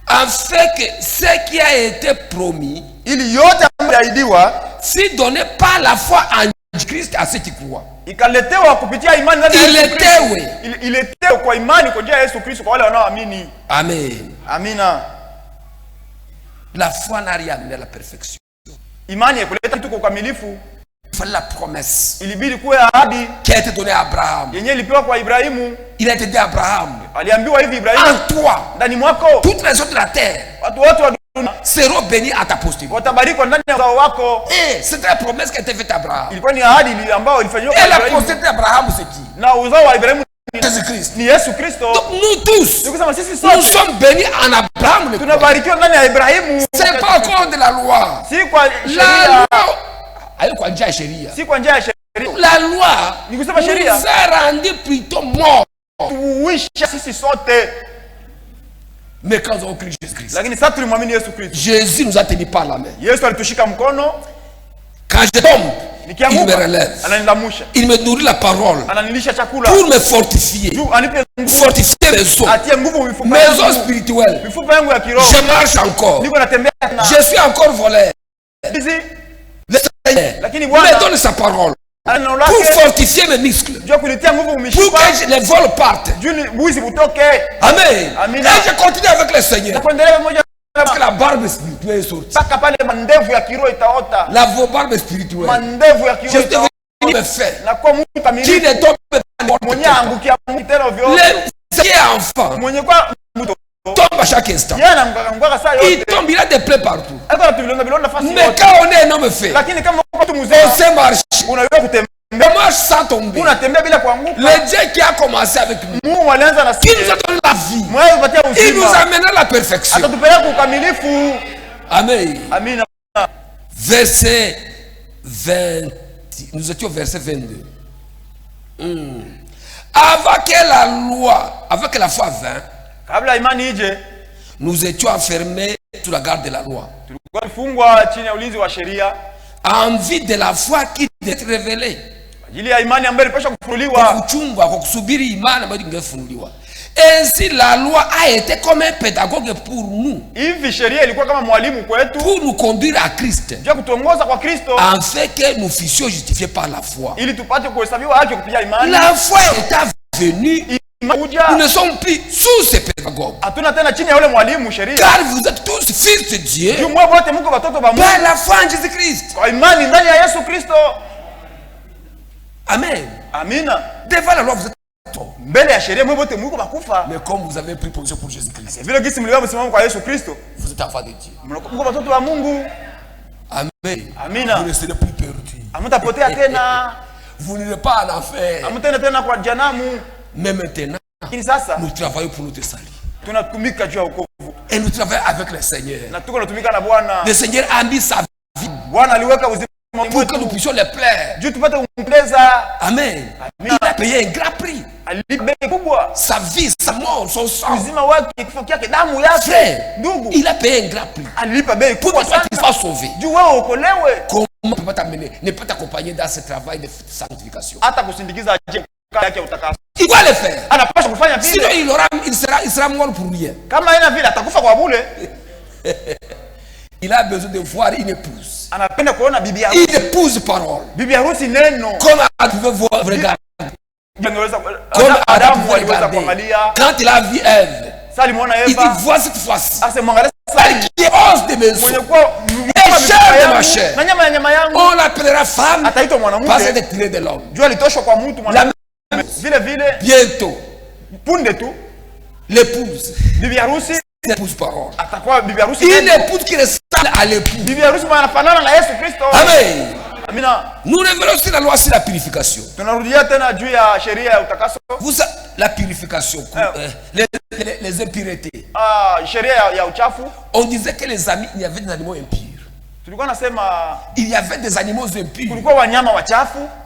En fait que ce qui a été promis, ili yote ambayoahidiwa, si donné par la foi en Christ à ceux qui croient. Ikaletewa kupitia imani ndani ya Yesu Kristo. Iletewa kwa imani kwa njia ya Yesu Kristo kwa wale wanaoamini. Amen. Amina. La foi n'a rien amené à la perfection. Imani ikuleta kitu kwa ukamilifu. Il fallait la promesse. Ilibidi kuwe ahadi qui a été donnée à Abraham. Yenye ilipewa kwa Ibrahimu. Il a été dit à Abraham. Aliambiwa hivi Ibrahimu. En toi. Ndani mwako. Toutes les autres de la terre. Watu wote wa dunia seront bénis à ta postérité. Watabarikwa ndani ya uzao wako. C'est la promesse qui a été faite à Abraham. Ilikuwa ni ahadi ambayo ilifanywa kwa Ibrahimu. Et la postérité d'Abraham c'est qui? Na uzao wa Ibrahimu Jésus-Christ. Ni Yesu Kristo. Donc nous tous, nous sommes bénis en Abraham. Tunabarikiwa ndani ya Ibrahimu. C'est pas encore de la loi. Si kwa sheria. La loi. Ayo kwa njia ya sheria. Si kwa njia ya sheria. La loi nous a rendu plutôt mort. Tuisha sisi sote. Mais quand nous avons cru Jésus-Christ. Lakini sasa tulimwamini Yesu Kristo. Jésus nous a tenu par la main. Yesu alitushika mkono. Quand je tombe, il me relève. Il me nourrit la parole pour me fortifier. Fortifier mes os. Mes os spirituels. Je marche encore. Je suis encore voleur. Le Seigneur me donne sa parole pour fortifier mes muscles. Pour que les vols partent. Amen. Et je continue avec le Seigneur. Parce que la barbe spirituelle est sortie. La barbe spirituelle. Je suis devenu me fait. Qui ne tombe pas. Les enfants tombe à chaque instant. Il tombe, il a des plaies partout. Mais quand on est un homme fait, on sait marcher. On marche sans tomber. Le Dieu qui a commencé avec nous, qui nous a donné la vie, il nous amène à la perfection. Amen. Verset 20. Nous étions au verset 22. Avant que la loi, avant que la foi vint, nous étions enfermés sous la garde de la loi. En vue de la foi qui devait être révélée. Ainsi la loi a été comme un pédagogue pour nous. Pour nous conduire à Christ. En fait que nous fussions justifiés par la foi. La foi est venue Nous ne sommes plus sous ces pédagogues. Car vous êtes tous fils de Dieu par la foi en Jésus-Christ. Amen. Devant la loi, vous êtes morts. Mais comme vous avez pris position pour Jésus-Christ, vous êtes enfants de Dieu. Amen. Vous ne serez plus perdus. Vous n'irez pas en enfer. Mais maintenant, nous travaillons pour notre salut. Et nous travaillons avec le Seigneur. Le Seigneur a mis sa vie pour que nous puissions le plaire. Amen. Il a payé un grand prix. Sa vie, sa mort, son sang. Frère, il a payé un grand prix pour que toi tu sois sauvé. Comment ne peut pas t'amener, ne pas t'accompagner dans ce travail de sanctification? Il doit le faire. Sinon il sera mort pour rien. Il a besoin de voir une épouse. Une épouse parole. Comme Adam pouvait voir, regarder. Comme Adam pouvait regarder. Quand il a vu Ève, il dit vois cette fois-ci. Elle qui est os de mes os et chair de ma chair. On l'appellera femme parce qu'elle est tirée de l'homme. Bientôt, l'épouse, l'épouse parole. Une épouse qui ressemble à l'épouse. Amen. Nous revenons sur la loi sur la purification. Vous savez, la purification, les impuretés. On disait que les amis, il y avait des animaux impurs. Il y avait des animaux impurs.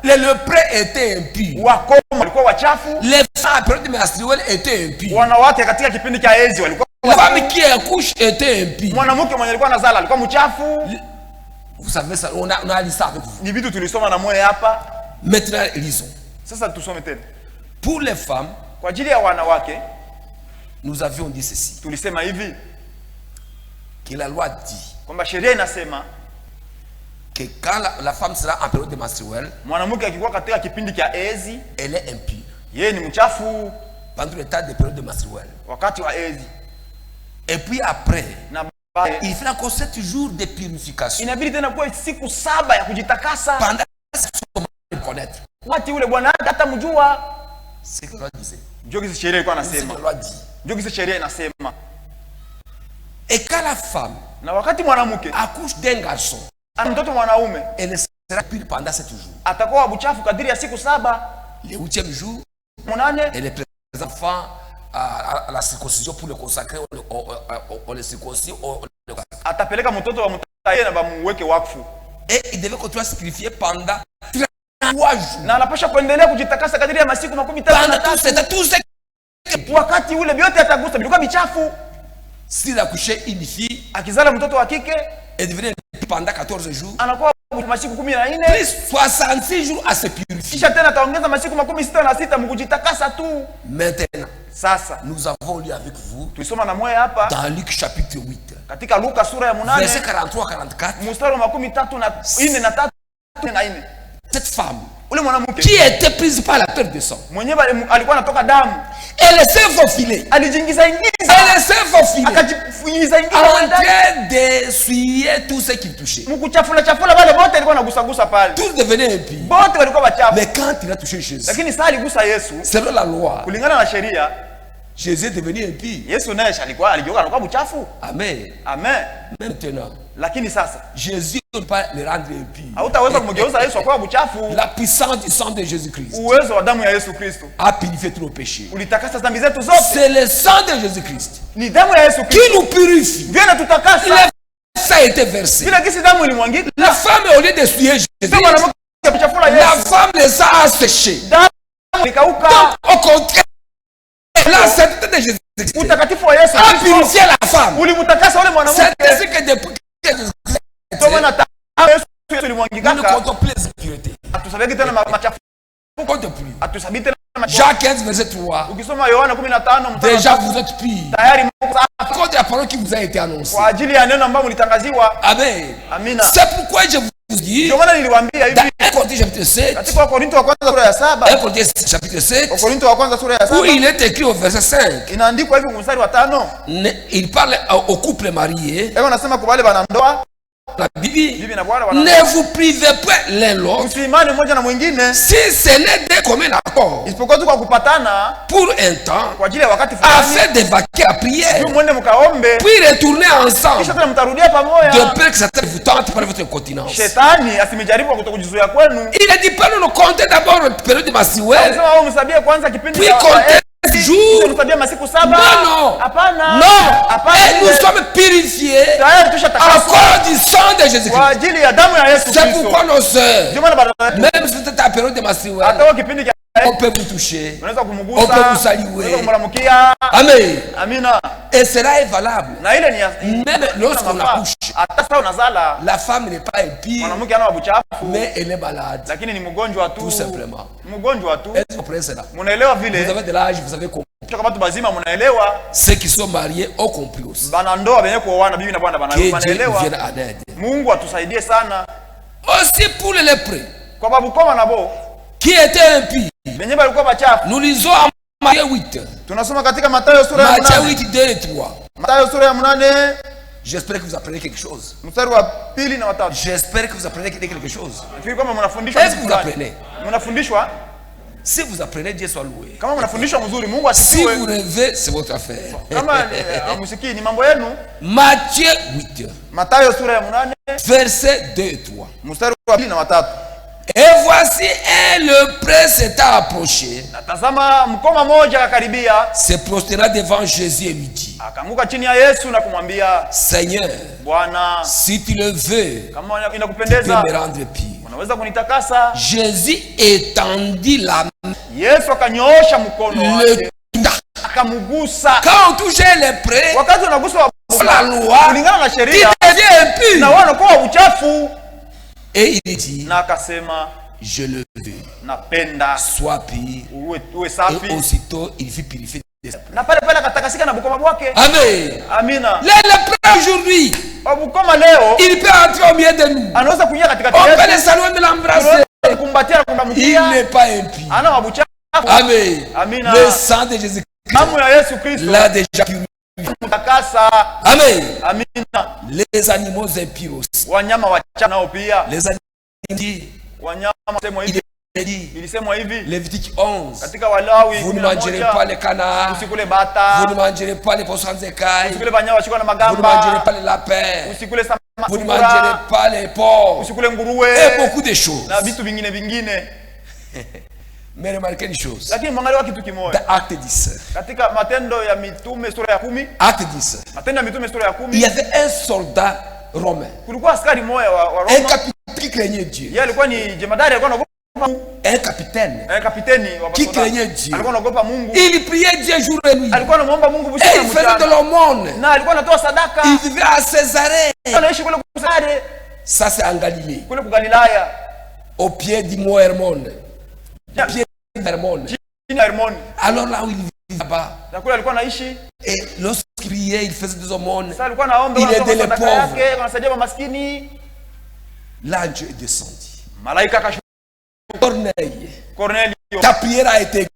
Les lépreux étaient impurs. Les femmes à période menstruelle étaient impures. Les femmes qui accouchent étaient impures. Vous savez ça, on a lu ça avec vous. Maintenant, lisons. Pour les femmes, nous avions dit ceci. Que la loi dit que quand la femme sera en période menstruelle, elle est impure. Pendant le temps de période menstruelle. Et puis après, il fait encore 7 jours de purification. Pendant ce moment de connaître. C'est ce que la loi disait. C'est ce que la loi dit. Et quand la femme accouche d'un garçon, elle sera pure pendant 7 jours. Le 8e jour, elle est présente enfant à la circoncision pour le consacrer. On le circoncis. Et il devait continuer à sacrifier pendant 3 jours. S'il a couché une fille, elle devenait pendant 14 jours. Plus 66 jours à se purifier. Maintenant, nous avons lu avec vous dans Luc chapitre 8, verset 43-44. Cette femme qui était prise par la perte de sang, elle s'est faufilée. Elle s'est faufilée en train d'essuyer tout ce qui touchait. Tous devenaient impurs. Mais quand il a touché Jésus, selon la loi, Jésus est devenu impur. Amen. Maintenant, Jésus ne peut pas le rendre impur. La puissance du sang de Jésus-Christ a purifié tous nos péchés. C'est le sang de Jésus-Christ qui nous purifie. Ça a été versé. La femme, au lieu d'essuyer Jésus, la femme les a asséchés. Donc, au contraire, la sainteté de Jésus-Christ a purifié la femme. C'est ainsi que depuis que Jésus-Christ nous ne comptons plus les impuretés. Jacques 15, verset 3. Déjà vous êtes purs. Contre la parole qui vous a été annoncée. Amen. C'est pourquoi je vous vous dire, Ndio maana niliwaambia hivi. dans 1 Corinthiens chapitre 7, Katika Wakorintho wa kwanza sura ya 7. 1 Corinthiens chapitre 7, Wakorintho wa kwanza sura ya où 7. il est écrit au verset 5, Inaandikwa hivi mstari wa 5. il parle au couple marié. Eko nasema kwa wale bana ndoa. La Bible, Bibi na bwana wana. ne vous privez pas l'un l'autre, Usiimani mmoja na mwingine. si ce n'est de commun accord, Isipokuwa tu kwa kupatana pour un temps, kwa ajili ya wakati fulani. afin d'évacuer la prière, Ndio mwende mkaombe. puis retourner ensemble, Kisha tena mtarudia pamoja. de peur que Satan vous tente par votre continence. Shetani asimejaribu kwa kutokujizuia kwenu. Il a dit pas nous compter d'abord la période de Massiwell, Anasema wao msabie kwanza kipindi puis compter les jours. msabie masiku 7. Non, Hapana. non, Hapana. et nous sommes purifiés Tayari tushatakaswa encore du sang de kwa Jésus-Christ. ajili ya damu ya Yesu C'est Kristo. pourquoi nos sœurs, Ndio maana même si c'était la période de Massiwell, hata kipindi cha on peut vous toucher, unaweza on kumgusa, peut vous saluer. unaweza kumramukia. Amen. Amina. Et cela est valable. Na ile ni ya Même lorsqu'on accouche, hata sasa unazala la femme n'est pas impie, mwanamke ana uchafu mais elle est malade. lakini ni mgonjwa tu. Tout simplement. Mgonjwa tu. Est-ce que vous comprenez cela? Munaelewa Vous vile? avez de l'âge, vous avez compris. Kama watu bazima munaelewa. Ceux qui sont mariés ont compris aussi. Bana ndoa wenye kuoana bibi na bwana bana Que Dieu wanaelewa. vienne en aide. Mungu atusaidie sana. Aussi pour les lépreux, Kwa babu koma nabo qui étaient impies, benye balikuwa bachafu. nous lisons en Matthieu 8. Tunasoma katika Mathayo sura ya Matthieu 8. 8, 2 et 3. Mathayo sura ya 8 J'espère que vous apprenez quelque chose. mstari wa 2 na 3. J'espère que vous apprenez quelque chose. Nafikiri kama mnafundishwa Est-ce que vous apprenez? Mnafundishwa? Si vous apprenez, Dieu soit loué. Kama mnafundishwa mzuri, Mungu Si asifiwe. vous rêvez, c'est votre affaire. Kama amusikii ni mambo yenu. Matthieu 8, Mathayo sura ya 8 versets 2 et 3. mstari wa 2 na 3. Et voici un lépreux s'étant approché, Natazama mkoma moja akakaribia, se prosterna devant Jésus et lui dit, akaanguka chini ya Yesu na kumwambia, Seigneur, Bwana, si tu le veux, kama tu peux inakupendeza me rendre pire. unaweza kunitakasa. Jésus étendit la main, Yesu akanyoosha mkono le wake toucha. akamgusa. Quand on touche un lépreux, Wakati unagusa la loi, kulingana na qui sheria devient impur. na wanakuwa uchafu, Et il dit, na akasema je le veux, napenda sois pire. uwe Et safi, aussitôt, il fut purifié de sa na pale pale akatakasika na bukoma bwake. Amen. Amina. Les lépreux aujourd'hui, Bukoma leo il peut entrer au milieu de nous. anaweza kuingia katikati On peut le yetu, saluer, mais l'embrasser. kumbatia na Il kumramukia. n'est pas impie. Ana wabuchafu. Amen. Amina. Le sang de Jésus-Christ Damu ya Yesu Kristo l'a déjà purifié. kutakasa. Amen. Amina. Les animaux impurs aussi. Wanyama wachafu nao pia. Les animaux, Wanyama semwa il hivi, est dit, ilisemwa hivi Lévitique 11, katika Walawi vous ne mangerez pas 11, les canards, usikule vous bata, ne mangerez pas les poissons d'écailles, usikule banyama washikwa na vous ne mangerez pas magamba, les lapins, usikule vous ne samaki, mangerez pas les porcs, usikule et nguruwe beaucoup de choses. na vitu vingine. Mais remarquez une chose, Lakini mwangalia kitu kimoja dans Acte 10, katika Matendo ya Mitume sura ya 10, Acte 10, Matendo ya Mitume sura ya il y 10, avait un soldat romain, kulikuwa askari mmoja wa un Roma. capitaine qui craignait Dieu, Yeye alikuwa ni jemadari, alikuwa anaogopa Mungu. un capitaine Kapiteni wa qui masoda. craignait Dieu. Alikuwa anaogopa Mungu. Il priait Dieu jour et nuit. Alikuwa anamuomba Mungu Et usiku il na faisait de mchana. l'aumône. Na alikuwa anatoa sadaka. Il vivait à Césarée. Anaishi kule kusare, Ça, c'est en Galilée. kule ku Galilaya. Au pied du mont Hermon. Au pied de Hermon. Chini ya Hermoni. Alors là où il vivait là-bas. Na kule alikuwa anaishi. Et lorsqu'il priait, il faisait des aumônes. Sasa alikuwa anaomba Il anatoa aidait les sadaka pauvres. yake, anasaidia maskini. L'ange est descendu. Malaika akashuka. Corneille, Cornelio. ta prière a été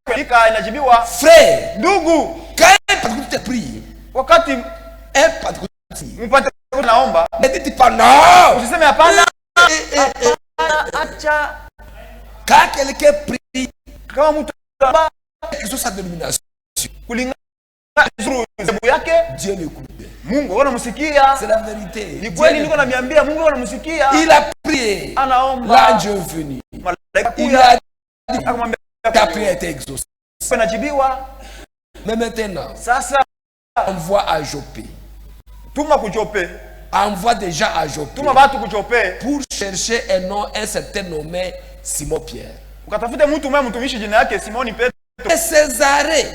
Malaika inajibiwa. frère. Ndugu, Quand un patron te prie, wakati un patron te prie, mpate naomba, ne dites pas non. usiseme hapana. Acha. Quand quelqu'un prie, Kama mtu anaomba quelle que soit sa dénomination, kulingana na zebu yake, Dieu l'écoute. Mungu anamsikia. C'est la vérité. Ni Dieu kweli niko l'écoute. namiambia Mungu anamsikia. Il a prié. Anaomba. L'ange est venu. Malaika Il kuja a dit akamwambia ta prière est exaucée. inajibiwa. Mais maintenant, Sasa envoie à Jopé. tuma kujope. Envoie déjà à Jopé Tuma watu kujope. pour chercher un nom, un certain nommé Simon Pierre. Ukatafute mtu mmoja mtumishi jina yake Simoni Petro. Et Césarée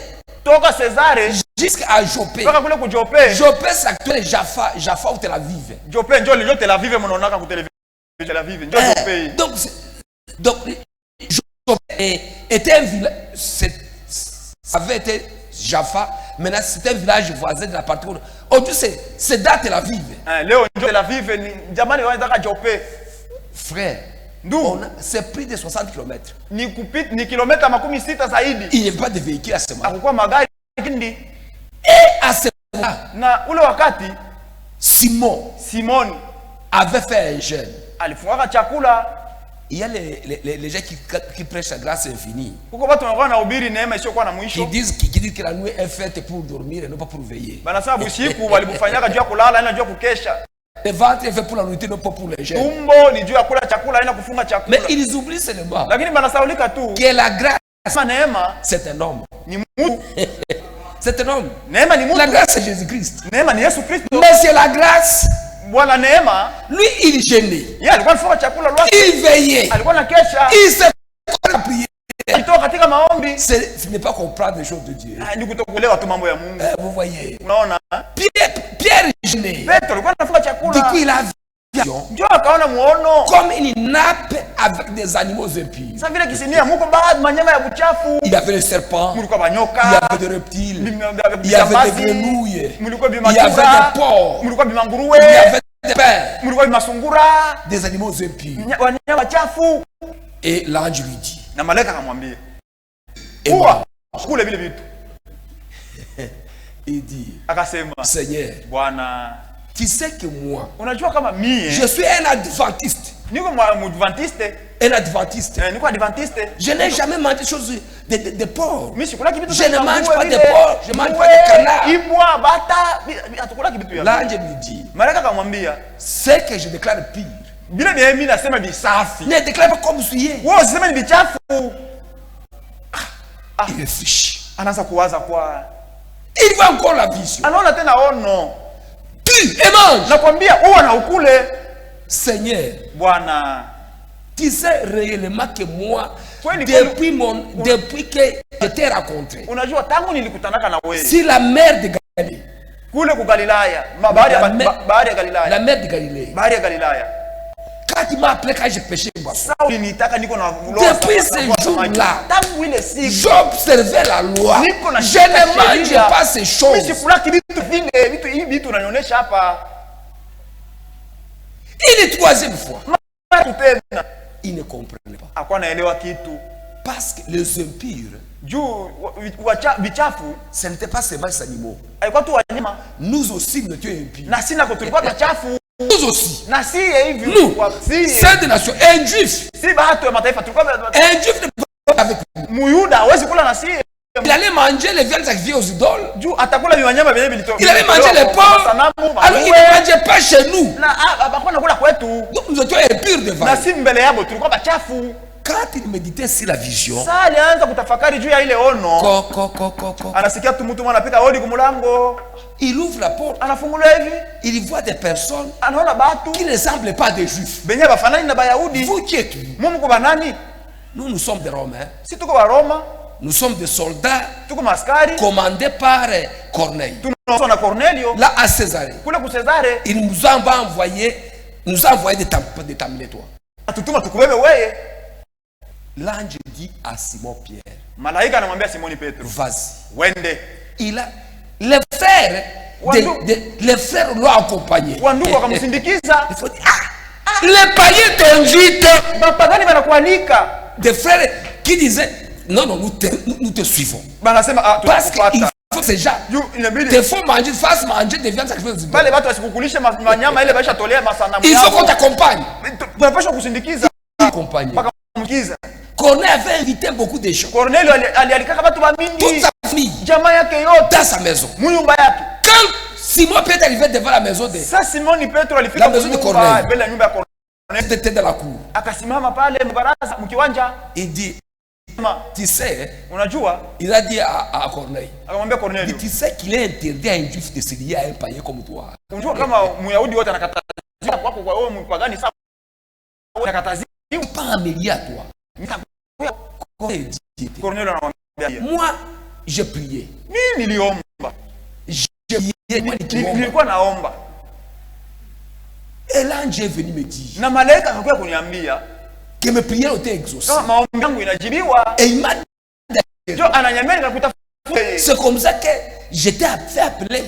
Toka Cesare jusqu'à Jopé. mpaka kule kujope. Jopé, c'est actuel Jaffa ou Tel Aviv. Jope njoo leo Tel Aviv mnaonaka ku television Tel Aviv. Njoo Jope. Donc Jopé était un village. Ça avait été Jaffa. Maintenant, c'est un village voisin de la partie où Aujourd'hui, c'est dans Tel Aviv. Léo, Tel Aviv, jamani wanataka Jope. Frère, c'est plus de 60 km. Ni kilomita makumi sita zaidi. Il n'y a pas de véhicule à ce moment. Hakukuwa magari kindi. Et à ce moment, na ule wakati Simon avait fait un jeûne. Alifunga chakula. Il y a les gens qui prêchent la grâce infinie. Kuko watu wanakuwa na hubiri neema isiyokuwa na mwisho. Qui disent que la nuit est faite pour dormir et non pas pour veiller. Banasema bushiku walibufanyaka juu ya kulala na juu ya kukesha. Le ventre est fait pour la nourriture, non pas pour les jeûnes. Tumbo ni juu ya kula chakula na kufunga chakula. Mais ils oublient seulement. Lakini banasaulika tu. Que la grâce, neema, c'est un homme. Ni mtu. C'est un homme. Neema ni mtu. La grâce c'est Jésus-Christ. Neema ni Yesu Kristo. Mais c'est la grâce. Bwana neema. Lui il jeûnait. Yeye alikuwa anafunga chakula lwake. Il veillait. Alikuwa anakesha. Il se priait. Alitoka katika maombi. Ce n'est pas comprendre les choses de Dieu. Ni kutokuelewa tu mambo ya Mungu. Vous voyez. Unaona? Pierre jeûnait. Petro alikuwa anafunga chakula. Du coup il a Dieu akaona muono comme une nappe avec des animaux impurs. Sasa vile kisinia muko baadhi manyama ya buchafu. Il y avait des serpents. Mulikuwa banyoka. Il y avait des reptiles. Il y avait des grenouilles. Mulikuwa il y avait des porcs. Mulikuwa bimanguruwe. Il y avait des pains. Mulikuwa bimasungura. Des animaux impurs. Wanyama wachafu. Et l'ange lui dit. Na malaika akamwambia. Et moi, kule vile vitu. Il dit. Akasema. Seigneur. Bwana. Tu sais que moi, unajua kama mie, je suis un adventiste. Niko mwadventiste. Un adventiste. Niko adventiste. Je n'ai jamais mangé des choses de porc. Je ne mange pas de porc, je mange pas de canard. Ibwa, bata, atukula kitu ya. L'ange lui dit. Malaika akamwambia, c'est que je déclare pire. Bila mimi nasema bisafi. Ne déclare pas comme souillé. Wewe usiseme ni bichafu. Il réfléchit. Anaanza kuwaza kwa. Il voit encore la vision. Anaona tena ono. Et mange. Nakwambia uwa na ukule. Seigneur, Bwana, tu sais réellement que moi, depuis que je t'ai rencontré, unajua tangu nilikutanaka na wewe, si la mer de Galilée, kule ku Galilaya, bahari ya Galilaya, la mer de Galilée, bahari ya Galilaya, quand il m'a appelé, quand j'ai péché, depuis ce jour-là, tangu ile siku, j'observais la loi. Je ne mangeais pas ces choses. Et la troisième fois, il ne comprenait pas. Parce que les impurs, ce n'était pas seulement les animaux. Nous aussi, nous étions impurs. Nous aussi. Nous, c'est des nations. Un juif. Un juif ne peut pas avec nous. Il allait manger les viandes sacrifiées aux idoles. Il allait manger les porcs. Alors il ne mangeait pas chez nous. Donc nous étions impurs devant lui. Quand il méditait sur la vision, il ouvre la porte. Il voit des personnes qui ne ressemblent pas à des juifs. Vous qui êtes nous, nous sommes des Romains. Nous sommes des soldats commandés par Corneille. Là à Césarée. Il nous a envoyé des taminotois. L'ange dit à Simon Pierre, vas-y. Il a les frères l'ont accompagné. Il faut dire, les païens t'invitent. Des frères qui disaient, non, nous te suivons. Parce qu'il faut que ces gens te font manger, fassent manger des viandes sacrifiées aux idoles. Il faut qu'on t'accompagne. Corneille avait invité beaucoup de gens. Toute sa famille dans sa maison. Quand Simon Pierre est arrivé devant la maison de Corneille, il était dans la cour. Il dit, tu sais, il a dit à Corneille, tu sais qu'il est interdit à un juif de se lier à un païen comme toi. Pas un mélier à toi. Moi, je priais. Et l'ange est venu me dire que mes prières ont été exaucées. Et il m'a dit, c'est comme ça que j'étais fait appeler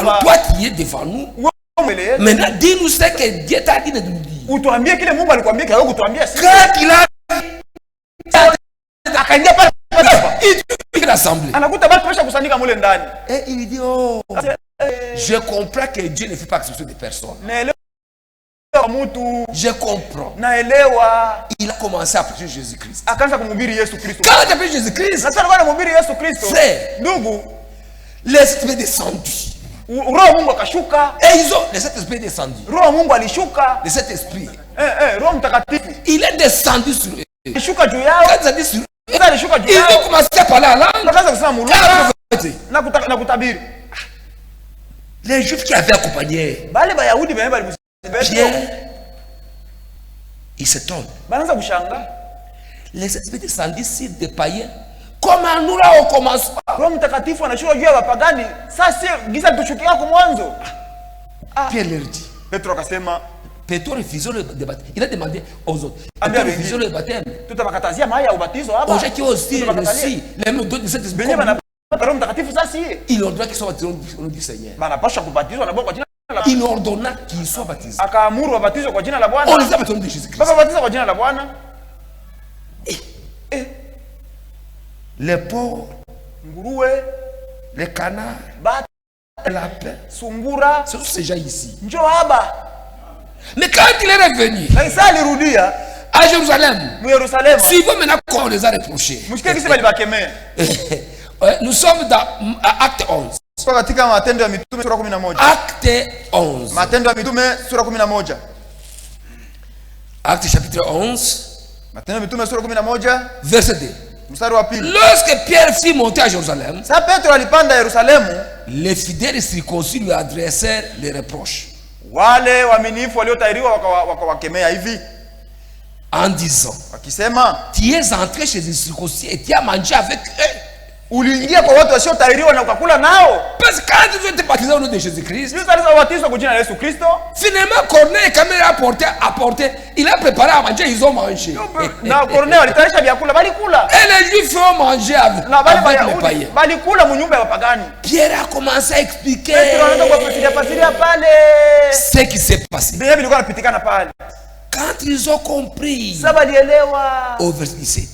Alors toi qui es devant nous, maintenant dis-nous ce que Dieu t'a dit de nous dire. Quand il a il l'assemblée. Et il dit, oh, je comprends que Dieu ne fait pas exception de personne. Je comprends. Il a commencé à prêcher Jésus-Christ. Quand il a prêché Jésus-Christ, frère, les esprits descendus. Et ils ont les esprits descendus. Les sept esprits. Il est descendu sur eux. Quand il a dit sur eux, ils ont commencé à parler en langue. Les Juifs qui avaient accompagné Pierre, ils se tombent. Les esprits descendus sur des païens. Comment nous là au commencement? Pierre leur dit. Petro refusait le baptême. Il a demandé aux autres. Petro refusait le baptême. Aux gens qui ont aussi reçu les mêmes dons de cet esprit. Il ordonna qu'ils soient baptisés au nom du Seigneur. Il ordonna qu'ils soient baptisés. On les a baptisés au nom de Jésus-Christ. Les porcs, les canards, les lapins, c'est tous ces gens ici. Mais quand il est revenu à Jérusalem, suivons maintenant qu'on les a reprochés. Nous sommes dans Acte 11. Acte 11. Acte chapitre 11. Verset 2. Lorsque Pierre fut monté à Jérusalem, les fidèles circoncis lui adressèrent les reproches en disant, tu es entré chez les circoncis et tu as mangé avec eux. Parce que quand ils ont été baptisés au nom de Jésus-Christ, finalement Corneille, quand il a apporté, il a préparé à manger, ils ont mangé. Et les Juifs ont mangé avec les païens. Pierre a commencé à expliquer ce qui s'est passé. Quand ils ont compris, au verset 17,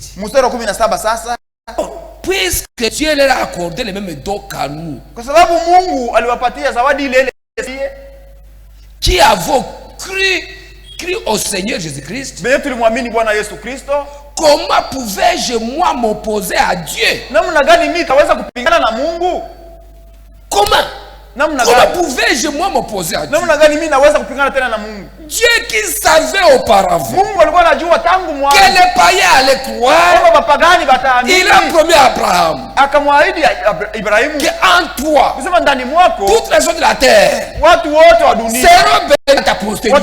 puisque Dieu leur a accordé les mêmes dons qu'à nous, qui avons cru au Seigneur Jésus-Christ, comment pouvais-je moi m'opposer à Dieu? Comment pouvais-je moi m'opposer à Dieu? Dieu qui savait auparavant que les païens allaient croire, il a promis à Abraham qu'en toi, toutes les gens de la terre seront bénis dans ta postérité.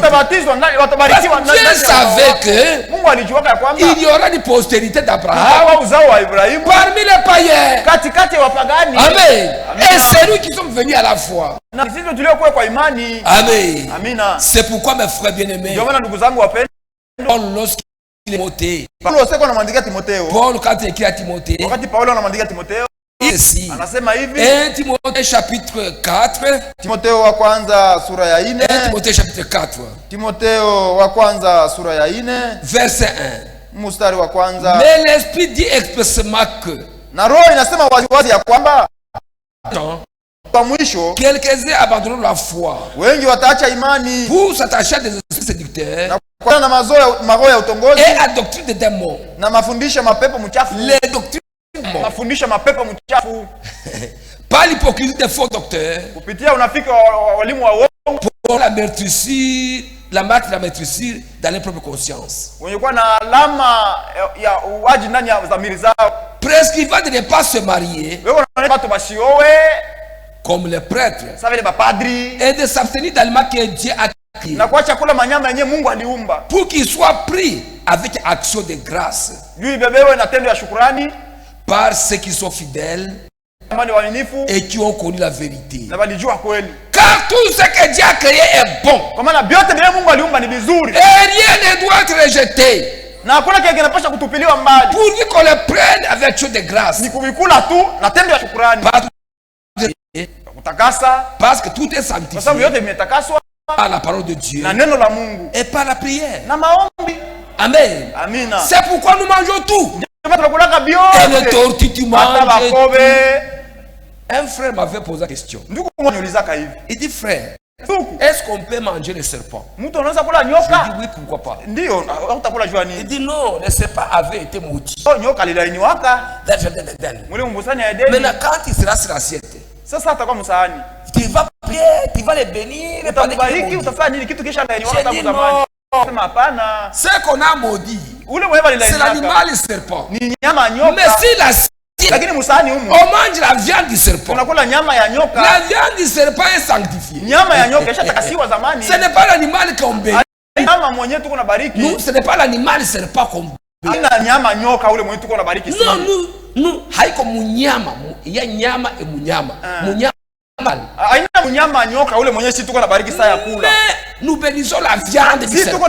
Dieu savait qu'il y aura une postérité d'Abraham parmi les païens. Amen. Et c'est nous qui sommes venus à la foi. Amen. C'est pourquoi mes frères bien-aimés, Paul, lorsqu'il est monté, Paul, quand il écrit à Timothée, ici, 1 Timothée chapitre 4, 1 Timothée chapitre 4, verset 1. Mais l'Esprit dit expressément que quelques-uns abandonneront la foi pour s'attacher à des esprits séducteurs et à la doctrine des démons. Les doctrines des démons. Pas l'hypocrisie des faux docteurs. Pour la meurtrissure, la marque de la meurtrissure dans leur propre conscience. Prescrivant de ne pas se marier comme les prêtres et de s'abstenir d'aliments que Dieu a créés pour qu'ils soient pris avec action de grâce par ceux qui sont fidèles et qui ont connu la vérité. Car tout ce que Dieu a créé est bon et rien ne doit être rejeté pourvu qu'on le prenne avec action de grâce. Parce que tout est sanctifié par la parole de Dieu et par la prière. Amen. C'est pourquoi nous mangeons tout. Et les tortues, tu manges. Un frère m'avait posé la question. Il dit, frère, est-ce qu'on peut manger les serpents? Je dis oui, pourquoi pas. Il dit non, les serpents avaient été maudits. Maintenant, quand il sera sur l'assiette, tu vas prier, tu vas les bénir. Ce qu'on a maudit, c'est l'animal et serpent. Mais si l'assiette, on mange la viande du serpent. La viande du serpent est sanctifiée. Ce n'est pas l'animal qu'on bénit. Nous, ce n'est pas l'animal serpent qu'on bénit. Non, nous, haiko munyama. Il y a nyama et munyama. Munyama. Mais nous bénissons la viande du serpent.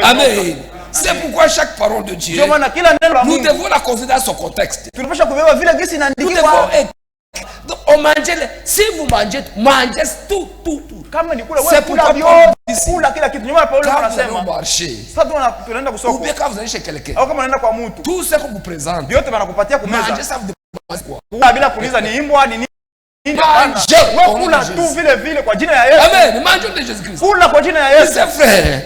Amen. C'est pourquoi chaque parole de Dieu, nous devons la considérer dans son contexte. Nous devons être. Donc, on mange, si vous mangez tout. C'est pourquoi Paul dit ici, quand vous allez au marché, ou bien quand vous allez chez quelqu'un, tout ce qu'on vous présente, manger ça vous demande quoi? Amen. Mangeons de Jésus-Christ. C'est frère.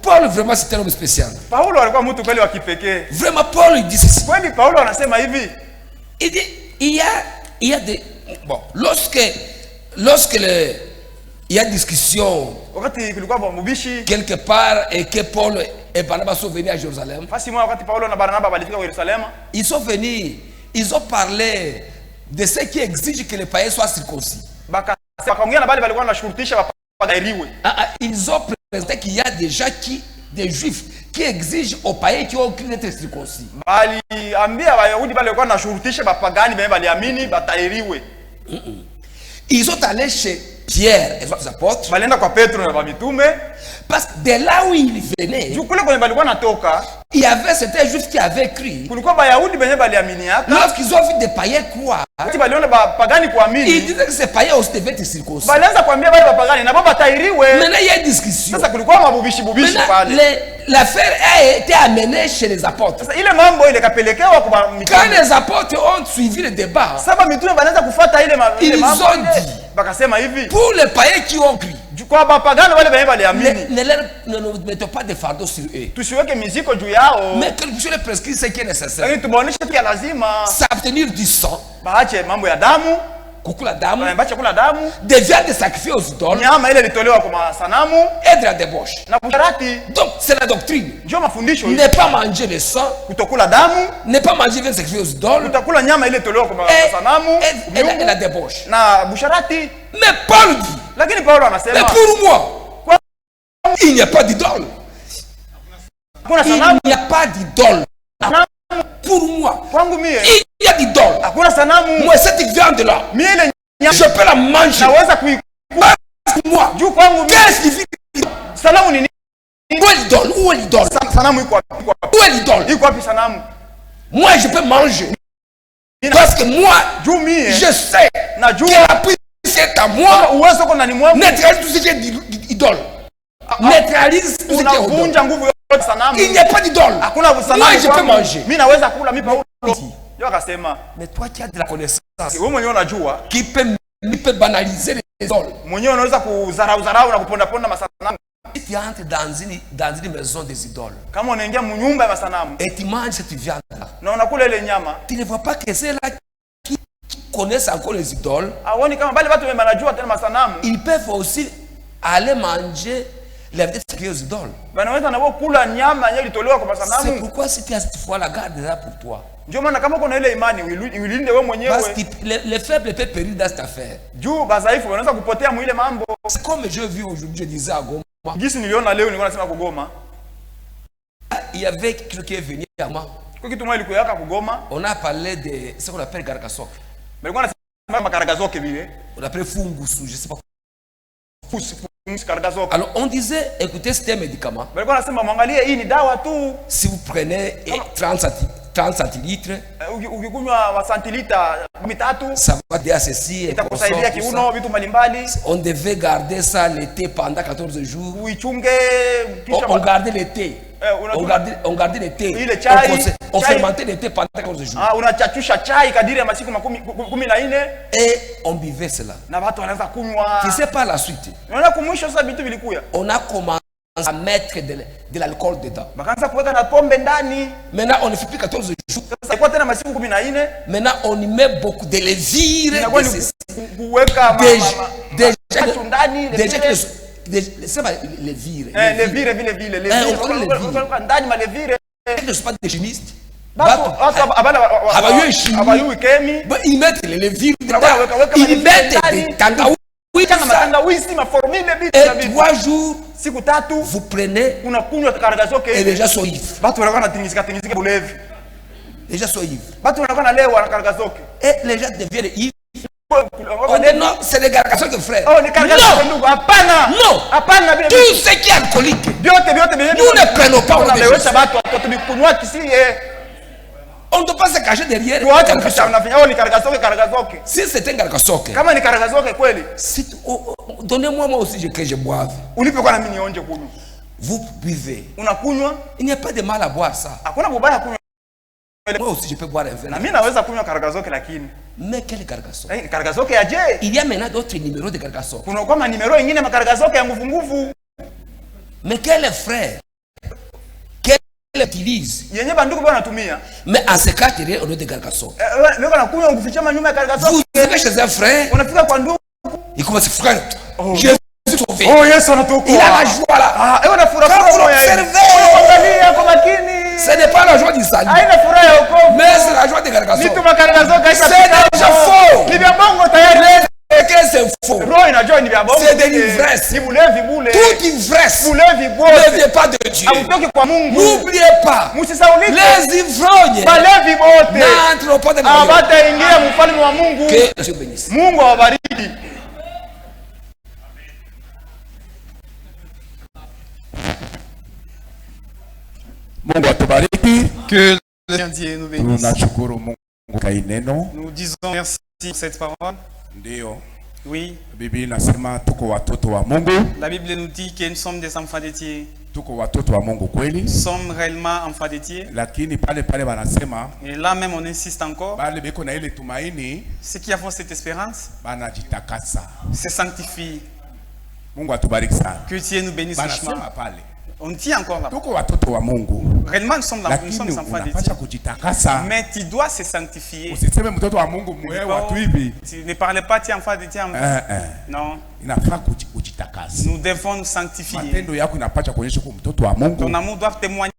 Paul vraiment c'était un homme spécial. Vraiment Paul il dit ceci. Il dit il y a des bon lorsque il y a discussion quelque part et que Paul et Barnabas sont venus à Jérusalem. Ils sont venus, ils ont parlé de ce qui exige que les païens soient circoncis. Ils ont présenté qu'il y a des juifs qui exigent aux païens qui ont cru d'être circoncis. Ils sont allés chez Pierre et les apôtres. Parce que de là où ils venaient, il y avait certains juifs qui avaient cru. Lorsqu'ils ont vu des païens croire, ils disaient que ces païens aussi devaient être circoncis. Maintenant il y a une discussion. L'affaire a été amenée chez les apôtres. Quand les apôtres ont suivi le débat, ils ont dit pour les païens qui ont cru, ne mettons pas de fardeau sur eux, mais que Dieu les prescrit ce qui est nécessaire. S'abstenir du sang, kukula damu, des viandes sacrifiées aux idoles, et de la débauche. Donc c'est la doctrine. Ne pas manger le sang, ne pas manger viandes sacrifiées aux idoles, et la débauche. Mais Paul dit, mais pour moi, il n'y a pas d'idole. Il n'y a pas d'idole. Pour moi, il y a d'idole. Moi, cette viande-là, je peux la manger. Moi, qu'est-ce qui fait où est l'idole? Où est l'idole? Où est l'idole? Moi, je peux manger. Parce que moi, je sais que la puissance est à moi. Neutralise tout ce qui est d'idole. Neutralise tout ce qui est d'idole. Il n'y a pas d'idole. Moi, je peux manger. Mais toi qui as de la connaissance, qui peut banaliser les idoles. Si tu entres dans une maison des idoles et tu manges cette viande-là, tu ne vois pas que c'est là qui connaissent encore les idoles. Ils peuvent aussi aller manger les viandes sacrifiées aux idoles. C'est pourquoi si tu as cette foi, la garde là pour toi. Parce que les faibles peuvent périr dans cette affaire. C'est comme je vis aujourd'hui, je disais à Goma. Il y avait quelqu'un qui est venu à moi. On a parlé de ce qu'on appelle Garakasok. On appelle Fungusu, je ne sais pas. Alors on disait, écoutez, c'est un médicament. Si vous prenez 30 30 centilitres. Ukikunywa centilitres 3 ça va déjà ceci et itakusaidia kiuno vitu mbalimbali. On devait garder ça l'été pendant 14 jours. Uichunge kisha on gardait l'été. On gardait l'été. On fermentait l'été pendant 14 jours. Unachachusha chai kadiri ya masiku 14 et on buvait cela. Na watu wanaanza kunywa. Tu sais pas la suite. Unaona kumwisho sasa vitu vilikuya. On a commencé à mettre de l'alcool dedans. Bakaanza kuweka na pombe ndani. Maintenant on ne fait plus 14 jours. Sasa kwa tena masiku 14. Maintenant on y met beaucoup de levure. Kuweka déjà c'est pas les vires. Les vires ndani ma levure. Ils ne sont pas des chimistes. Ils mettent les levures. Ils mettent des tangaouis. Et 3 jours, vous prenez et les gens sont ivres. Les gens sont ivres. Et les gens deviennent ivres. On dit non, c'est les gargassons de frères. Non, tout ce qui est alcoolique, nous ne prenons pas au nom de Jésus. On ne doit pas se cacher derrière. Si c'est un gargasoke, donnez-moi moi aussi que je boive. Vous buvez. Il n'y a pas de mal à boire ça. Moi aussi je peux boire un verre. Mais quel gargasoke? Il y a maintenant d'autres numéros de gargasoke. Mais quel frère utilise? Mais à ce cas, il y a un autre gargasoke. Vous allez chez un frère, il commence à frère. Jésus sauvé. Il a la joie là. Quand vous l'observez, ce n'est pas la joie du salut, mais c'est la joie des gargasoke. C'est déjà faux. C'est faux. C'est de l'ivresse. Toute ivresse ne vient pas de Dieu. N'oubliez pas, les ivrognes n'entrent pas dans le royaume. Que Dieu bénisse. Mungu atubariki. Que le Seigneur nous bénisse. Tunashukuru Mungu kwa neno. Nous disons merci pour cette parole. Ndio. Oui. Biblia inasema tuko watoto wa Mungu. La Bible nous dit que nous sommes des enfants de Dieu. Tuko watoto wa Mungu kweli. Nous sommes réellement enfants de Dieu. Lakini pale wanasema. Et là même on insiste encore. Bale beko na ile tumaini. Ceux qui avons cette espérance. Banajitakasa. Se sanctifient. Mungu atubariki sana. Que Dieu nous bénisse richement. Banasema pale. On dit encore là. Tuko watoto wa Mungu. Réellement nous sommes des enfants de Dieu. Mais tu dois se sanctifier. Usiseme mtoto wa Mungu mwewe watu hivi. Tu ne parles pas tu es enfant de Dieu. Non. Inafaa kujitakasa. Nous devons nous sanctifier. Matendo yako inapaswa kuonyesha kwa mtoto wa Mungu. Ton amour doit témoigner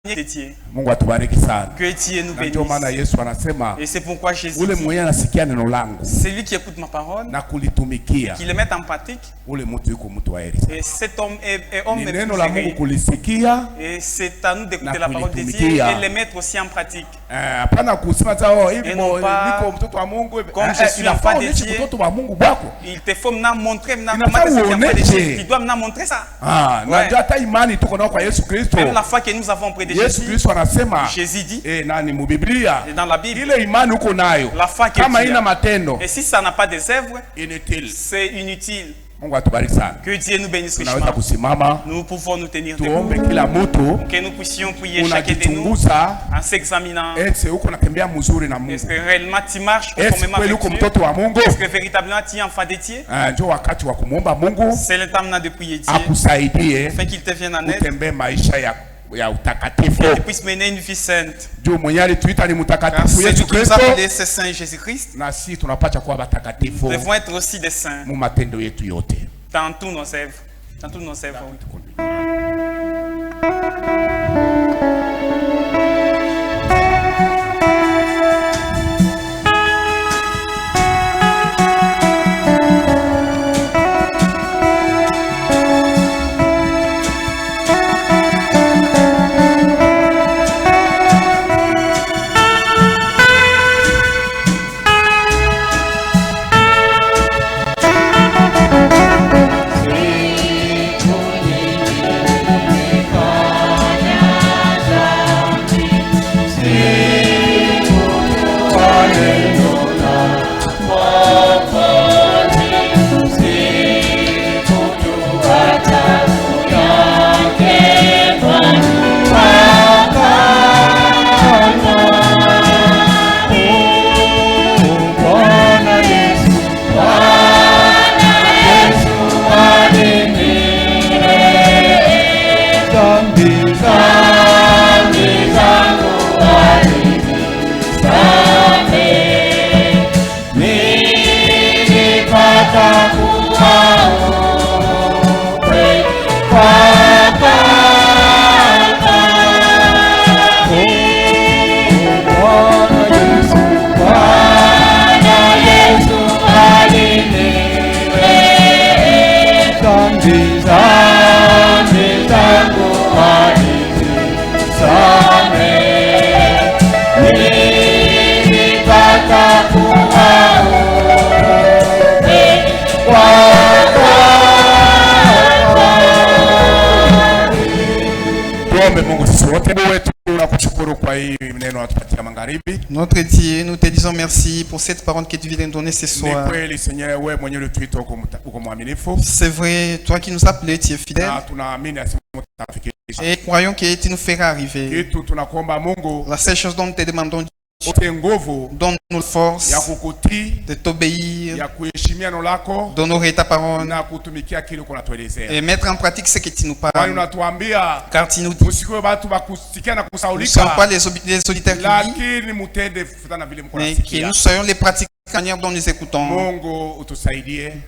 de Dieu. Mungu atubariki sana. Que Dieu nous bénisse. Ndio maana Yesu anasema. Et c'est pourquoi Jésus ule mwenye anasikia neno langu. Celui qui écoute ma parole na kulitumikia. Qui le met en pratique. Ule mtu yuko mtu wa heri. Et cet homme est homme. Neno la Mungu kulisikia. Et c'est à nous d'écouter la parole de Dieu et le mettre aussi en pratique. Hapana kusema zao hivi niko mtoto wa Mungu. Comme je suis enfant de Dieu. Mtoto wa Mungu bwako. Il te faut maintenant montrer maintenant comment tu es enfant de Dieu. Tu dois maintenant montrer ça. Na hata imani tuko nayo kwa Yesu Kristo. Même la foi que nous avons auprès de Jésus. Yesu Kristo anasema. Jésus dit. Nani mu Biblia. Dans la Bible. Ile imani uko nayo. La foi que kama ina matendo. Et si ça n'a pas des œuvres. Inutile. C'est inutile. Mungu atubariki sana. Que Dieu nous bénisse richement. Tunaweza kusimama. Nous pouvons nous tenir debout. Tuombe kila mtu. Que nous puissions prier chacun de nous en s'examinant. Est-ce uko natembea mzuri na Mungu? Est-ce que réellement tu marches conformément avec Dieu? Mtoto wa Mungu? Est-ce que véritablement tu es enfant de Dieu? Njoo wakati wa kumuomba Mungu. C'est le temps de prier Dieu. Akusaidie. Afin qu'il te vienne en aide. Utembee maisha ya utakatifu. Que tu puisses mener une vie sainte. Juu mwenyewe tuita ni mtakatifu Yesu Kristo. C'est saint Jésus Christ. Na sisi tunapaswa kuwa watakatifu. Nous devons être aussi des saints. Mu matendo yetu yote. Dans tous nos œuvres. Dans tous nos œuvres. Notre Dieu, nous te disons merci pour cette parole que tu viens de donner ce soir. C'est vrai, toi qui nous as appelés, tu es fidèle. Et croyons que tu nous feras arriver. La seule chose dont nous te demandons, donne-nous force de t'obéir, d'honorer ta parole et mettre en pratique ce que tu nous parles. Car tu nous dis, nous ne sommes pas les auditeurs qui lisent, mais que nous soyons les pratiques de la manière dont nous écoutons.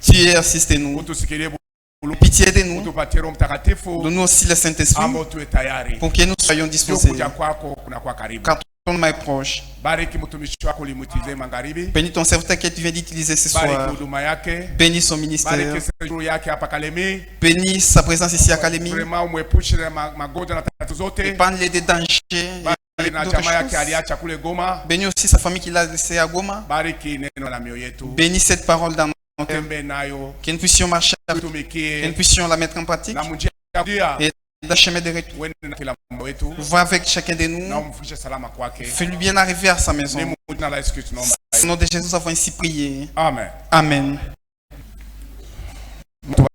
Tu assiste-nous. Pitié de nous. Donne-nous aussi le Saint-Esprit pour que nous soyons disposés. Car ton nom est proche. Bénis ton serviteur que tu viens d'utiliser ce soir. Bénis son ministère. Bénis sa présence ici à Kalemi. Épargne-les des dangers. Bénis aussi sa famille qui l'a laissé à Goma. Bénis cette parole dans notre cœur. Que nous puissions marcher, que nous puissions la mettre en pratique. Et dans le chemin de retour, va avec chacun de nous. Fais-lui bien arriver à sa maison. Au nom de Jésus, nous avons ainsi prié. Amen. Amen.